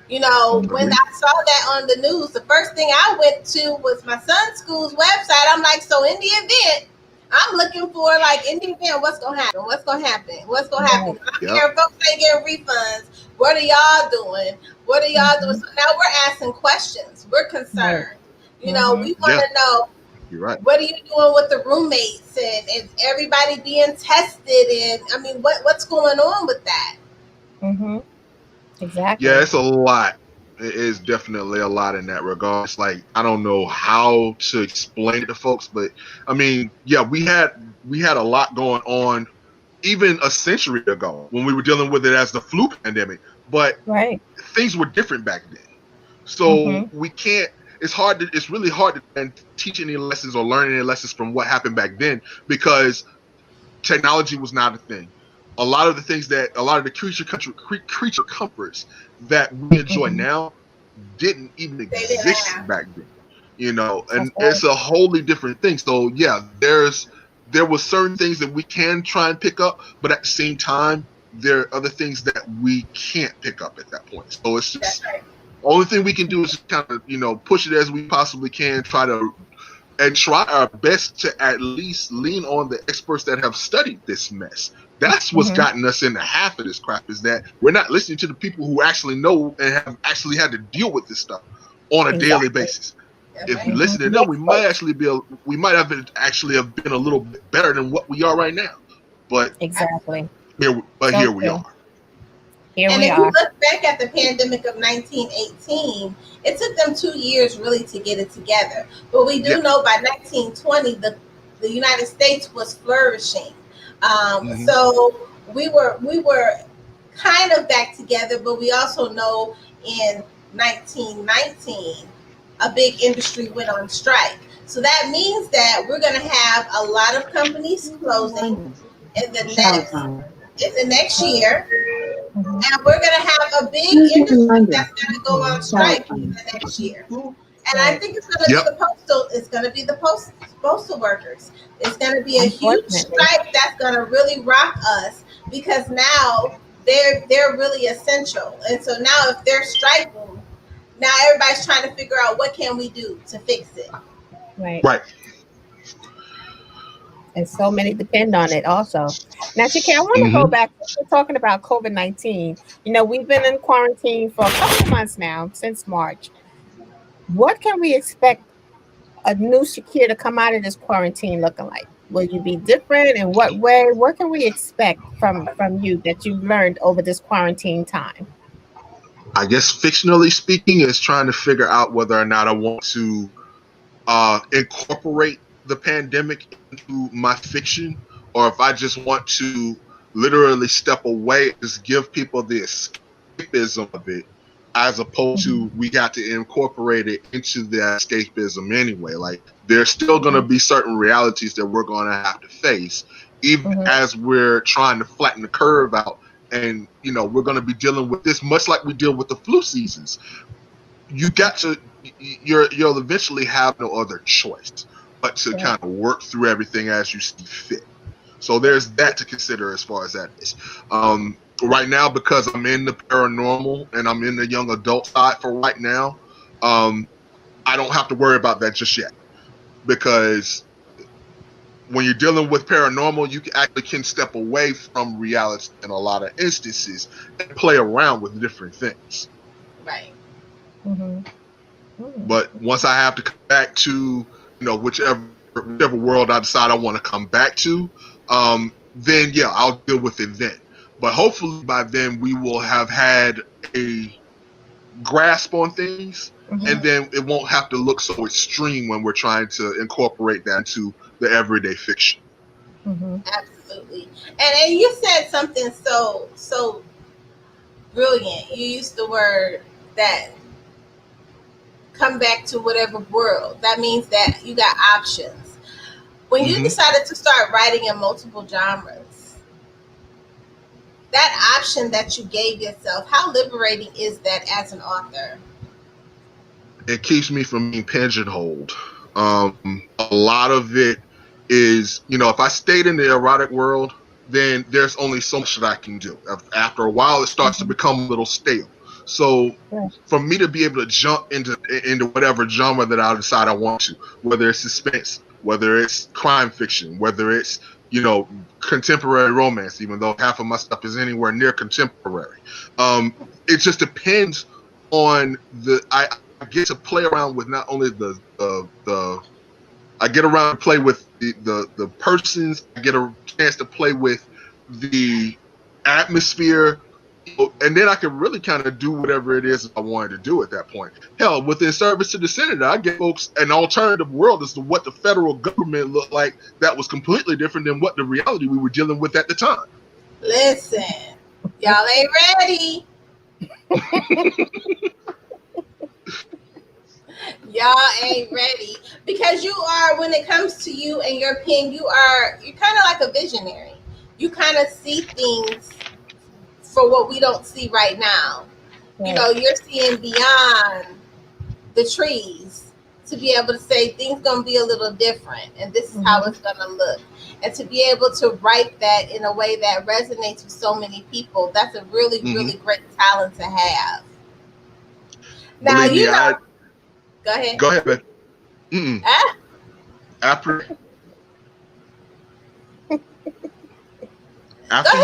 When I saw that on the news, the first thing I went to was my son's school's website. I'm like, so in the event, I'm looking for, in the event, what's going to happen? What's going to happen? I'm hearing folks ain't getting refunds. What are y'all doing? So now we're asking questions. We're concerned. We want to know, you're right. What are you doing with the roommates and is everybody being tested? And I mean, what's going on with that? Exactly. Yeah, it's a lot. It is definitely a lot in that regard. It's like, I don't know how to explain it to folks, but I mean, yeah, we had a lot going on even a century ago when we were dealing with it as the flu pandemic, but things were different back then. So we can't, it's really hard to teach any lessons or learn any lessons from what happened back then because technology was not a thing. A lot of the creature comforts that we enjoy now didn't even exist back then, and it's a wholly different thing. So yeah, there were certain things that we can try and pick up, but at the same time, there are other things that we can't pick up at that point. So it's just only thing we can do is just kind of, push it as we possibly can, try our best to at least lean on the experts that have studied this mess. That's what's gotten us into half of this crap is that we're not listening to the people who actually know and have actually had to deal with this stuff on a daily basis. If we listen to them, we might have been a little bit better than what we are right now. But here we are. If you look back at the pandemic of 1918, it took them 2 years really to get it together. But we do know by 1920, the United States was flourishing. So we were kind of back together, but we also know in 1919, a big industry went on strike. So that means that we're going to have a lot of companies closing in the next year. And we're going to have a big industry that's going to go on strike in the next year. And I think it's going to be the postal workers. It's going to be a huge strike that's going to really rock us because now they're really essential. And so now if they're striking, now everybody's trying to figure out what can we do to fix it. Right. And so many depend on it also. Now, TK, I want to go back. We're talking about COVID-19. We've been in quarantine for a couple of months now, since March. What can we expect a new Shakir to come out of this quarantine looking like? Will you be different? In what way? What can we expect from you that you've learned over this quarantine time? I guess fictionally speaking is trying to figure out whether or not I want to incorporate the pandemic into my fiction, or if I just want to literally step away and just give people the escapism of it, as opposed to we got to incorporate it into the escapism anyway. Like, there's still going to be certain realities that we're going to have to face, even as we're trying to flatten the curve out. And, we're going to be dealing with this much like we deal with the flu seasons. You'll eventually have no other choice but to kind of work through everything as you see fit. So there's that to consider as far as that is. Right now, because I'm in the paranormal and I'm in the young adult side for right now, I don't have to worry about that just yet, because when you're dealing with paranormal, you actually can step away from reality in a lot of instances and play around with different things. Right. But once I have to come back to, whichever world I decide I want to come back to, then yeah, I'll deal with it then. But hopefully by then we will have had a grasp on things, and then it won't have to look so extreme when we're trying to incorporate that into the everyday fiction. Absolutely. And you said something so brilliant. You used the word that come back to whatever world. That means that you got options. When you decided to start writing in multiple genres, that option that you gave yourself, how liberating is that as an author? It keeps me from being pigeonholed. A lot of it is, if I stayed in the erotic world, then there's only so much that I can do. After a while, it starts to become a little stale. So for me to be able to jump into whatever genre that I decide I want to, whether it's suspense, whether it's crime fiction, whether it's, contemporary romance, even though half of my stuff is anywhere near contemporary. It just depends on I get to play around with not only I get around to play with the persons, I get a chance to play with the atmosphere, and then I can really kind of do whatever it is I wanted to do at that point. Hell, within Service to the Senator, I get folks an alternative world as to what the federal government looked like that was completely different than what the reality we were dealing with at the time. Listen, y'all ain't ready. Y'all ain't ready, because you are, when it comes to you and your pen, you're kind of like a visionary. You kind of see things for what we don't see right now. You're seeing beyond the trees to be able to say things gonna be a little different, and this is how it's gonna look, and to be able to write that in a way that resonates with so many people. That's a really really great talent to have. Now, Believe me, go ahead. Go ahead, man. After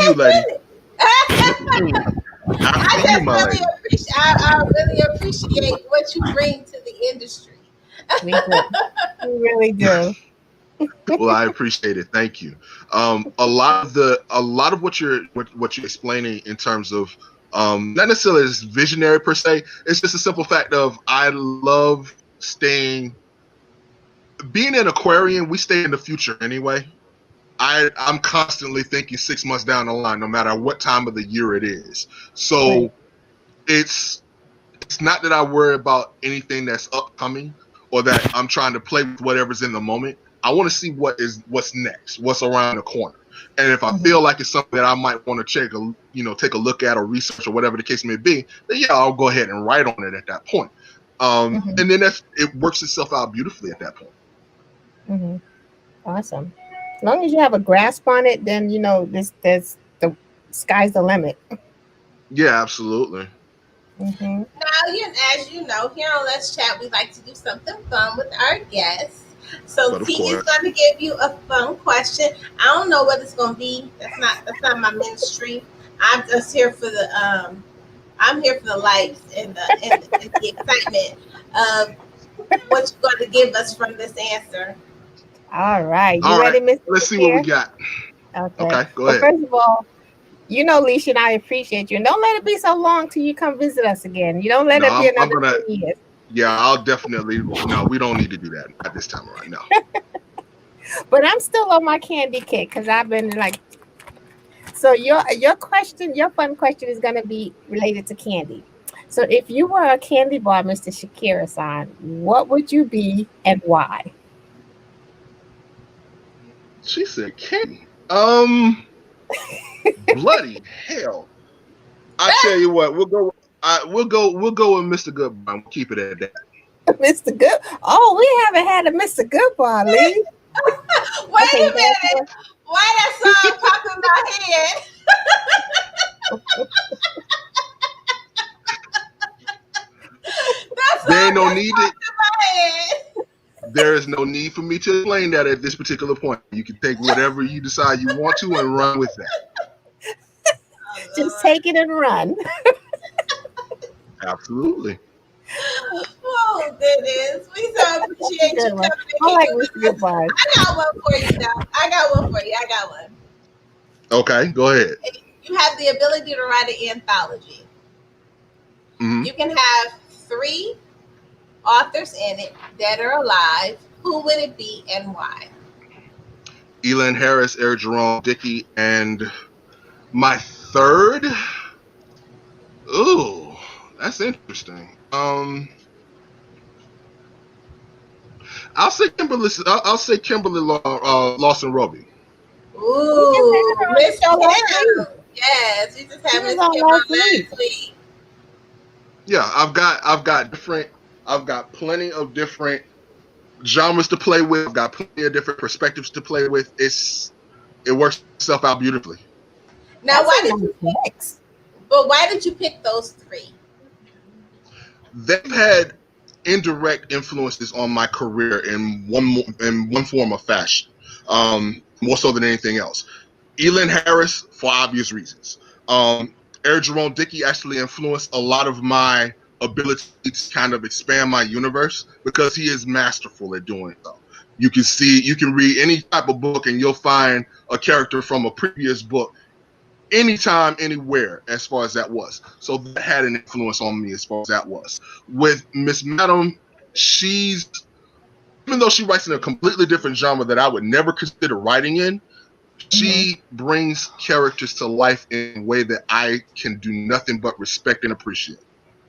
you, lady. I really appreciate what you bring to the industry. We really do. Well, I appreciate it. Thank you. A lot of what you're explaining in terms of not necessarily as visionary per se. It's just a simple fact of I love being an Aquarian. We stay in the future anyway. I'm constantly thinking 6 months down the line, no matter what time of the year it is. So it's not that I worry about anything that's upcoming or that I'm trying to play with whatever's in the moment. I want to see what's next, what's around the corner. And if I feel like it's something that I might want to take a look at or research or whatever the case may be, then yeah, I'll go ahead and write on it at that point. And then it works itself out beautifully at that point. Awesome. As long as you have a grasp on it, then there's the sky's the limit. Yeah, absolutely. Now, as you know, here on Let's Chat, we like to do something fun with our guests. So But of T is course. going to give you a fun question. I don't know what it's going to be. That's not my ministry. I'm just here for the I'm here for the lights and the excitement of what you're going to give us from this answer. All right. You All right. ready, Mr. Let's see what we Shakir? got. Okay. Okay, go Well, ahead. first of all, you know, Lissha, and I appreciate you. And don't let it be so long till you come visit us again. You don't let No, it be I'm another gonna. 10 years. Yeah, I'll definitely. No, we don't need to do that at this time. Right now. But I'm still on my candy kick because I've been like. So your question, your fun question is going to be related to candy. So if you were a candy bar, Mr. Shakira-san, what would you be and why? She said candy. Bloody hell! I tell you what, we'll go. We'll go with Mr. Goodbye. We'll keep it at that. Mr. Good. Oh, we haven't had a Mr. Goodbar, Lee. Wait Okay, a minute. Why that song popped in my head? That There song ain't no just need. popped in my head. There is no need for me to explain that at this particular point. You can take whatever you decide you want to and run with that. just take it and run. Absolutely. Oh goodness. We so appreciate you Good one. coming I and like kicking with Mr. us. Goodbar. I got one for you though. I got one for you. I got one. Okay, go ahead. You have the ability to write an anthology. Mm-hmm. You can have 3 authors in it, dead or alive. Who would it be and why? Elin Harris, Eric Jerome Dickey, and my third. Ooh, that's interesting. I'll say Kimberly Lawson Roby. We just had Ooh, her on the Miss show last week. Kim. Yes, we just She had was Miss on Kim on last week. last week. Yeah, I've got plenty of different genres to play with. I've got plenty of different perspectives to play with. It works itself out beautifully. Now, That's why a did nice you pick? mix. But why did you pick those 3? They've had indirect influences on my career in one form of fashion, more so than anything else. Elin Harris, for obvious reasons. Eric Jerome Dickey actually influenced a lot of my ability to kind of expand my universe because he is masterful at doing so. You can read any type of book and you'll find a character from a previous book anytime, anywhere, as far as that was. So that had an influence on me as far as that was. With Miss Madam, even though she writes in a completely different genre that I would never consider writing in, she brings characters to life in a way that I can do nothing but respect and appreciate.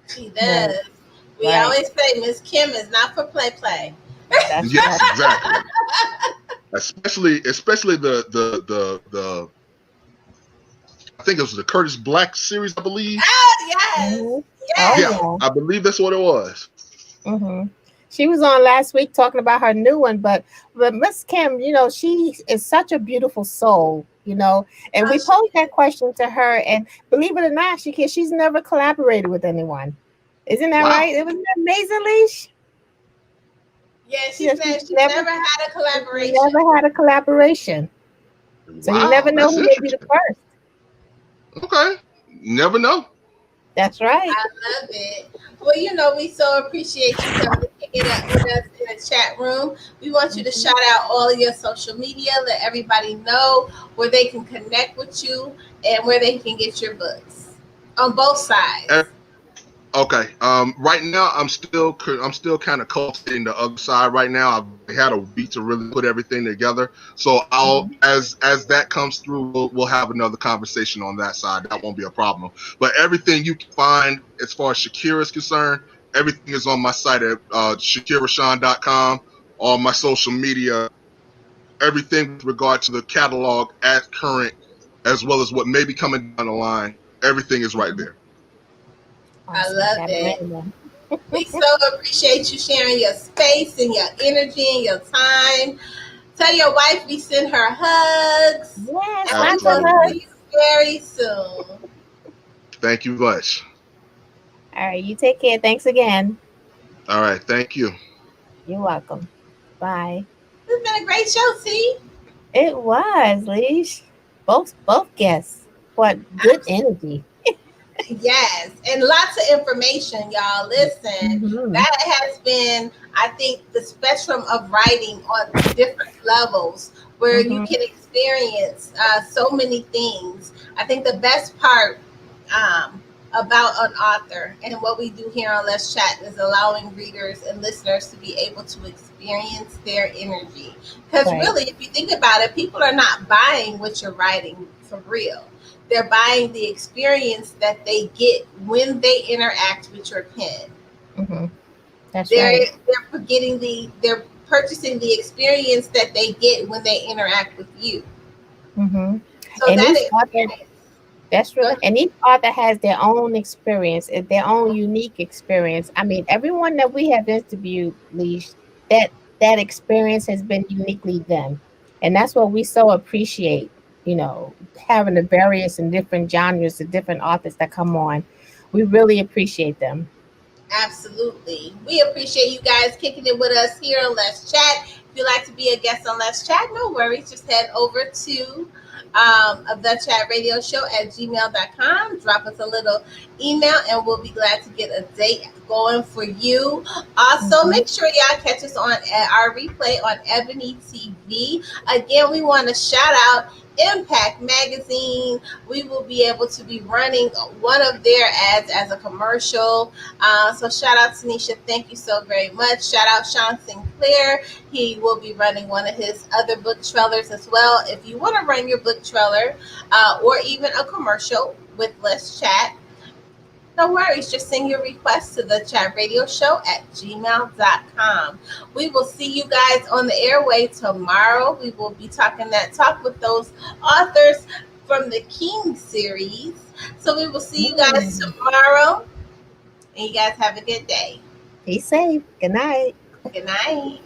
She Right. does. We Right. always say Miss Kim is not for play. That's Yes, right. exactly. Especially the I think it was the Curtis Black series, I believe. Oh, yes. Mhm. Yes. Yeah, Oh, I believe that's what it was. yeah. She was on last week talking about her new one, but Miss Kim, you know, she is such a beautiful soul, you know. And we posed that question to her, and believe it or not, she's never collaborated with anyone. Isn't that right? Wow. It was amazing, Leash. Yeah, She she said said she's never had a she's collaboration. never had a collaboration, so you never Wow, know that's who may be the interesting. first. Okay. Never know. That's right. I love it. Well, you know, we so appreciate you coming to kick it up with us in the chat room. We want you to shout out all of your social media, let everybody know where they can connect with you and where they can get your books on both sides. Okay. Right now I'm still kind of cultivating the other side. Right now, I've had a week to really put everything together. So I'll as that comes through, we'll have another conversation on that side. That won't be a problem. But everything you can find as far as Shakira is concerned, everything is on my site at shakirashawn.com. All my social media, everything with regard to the catalog at current, as well as what may be coming down the line. Everything is right there. I Awesome. love Got it. ready. We so appreciate you sharing your space and your energy and your time. Tell your wife we send her hugs. Yes, And we lots of will Absolutely. hugs. see you very soon. Thank you much. All right, you take care. Thanks again. All right. Thank you. You're welcome. Bye. It's been a great show, see? It was, Leash. Both guests. What good energy. Yes, and lots of information, y'all. Listen, Mhm. that has been, I think, the spectrum of writing on different levels where you Mhm. can experience so many things. I think the best part about an author and what we do here on Let's Chat is allowing readers and listeners to be able to experience their energy. Because Right. really, if you think about it, people are not buying what you're writing for real. They're buying the experience that they get when they interact with your pen. Mhm. That's They're right. they're purchasing the experience that they get when they interact with you. Mhm. So And that each author, experience. that's true. Go ahead. And each author has their own experience, their own unique experience. I mean, everyone that we have interviewed, Leash, that that experience has been uniquely them, and that's what we so appreciate. You know, having the various and different genres, the different authors that come on, we really appreciate them. Absolutely. We appreciate you guys kicking it with us here on Let's Chat. If you'd like to be a guest on Let's Chat, no worries. Just head over to the chat radio show at gmail.com. Drop us a little email and we'll be glad to get a date going for you. Also, Mhm. make sure y'all catch us on our replay on Ebony TV. Again, we want to shout out Impact Magazine. We will be able to be running one of their ads as a commercial. So shout out to Nisha. Thank you so very much. Shout out Sean Sinclair. He will be running one of his other book trailers as well. If you want to run your book trailer or even a commercial with Let's Chat, no worries. Just send your request to the chat radio show at gmail.com. We will see you guys on the airway tomorrow. We will be talking that talk with those authors from the King series. So we will see you guys Mm. tomorrow. And you guys have a good day. Be safe. Good night. Good night.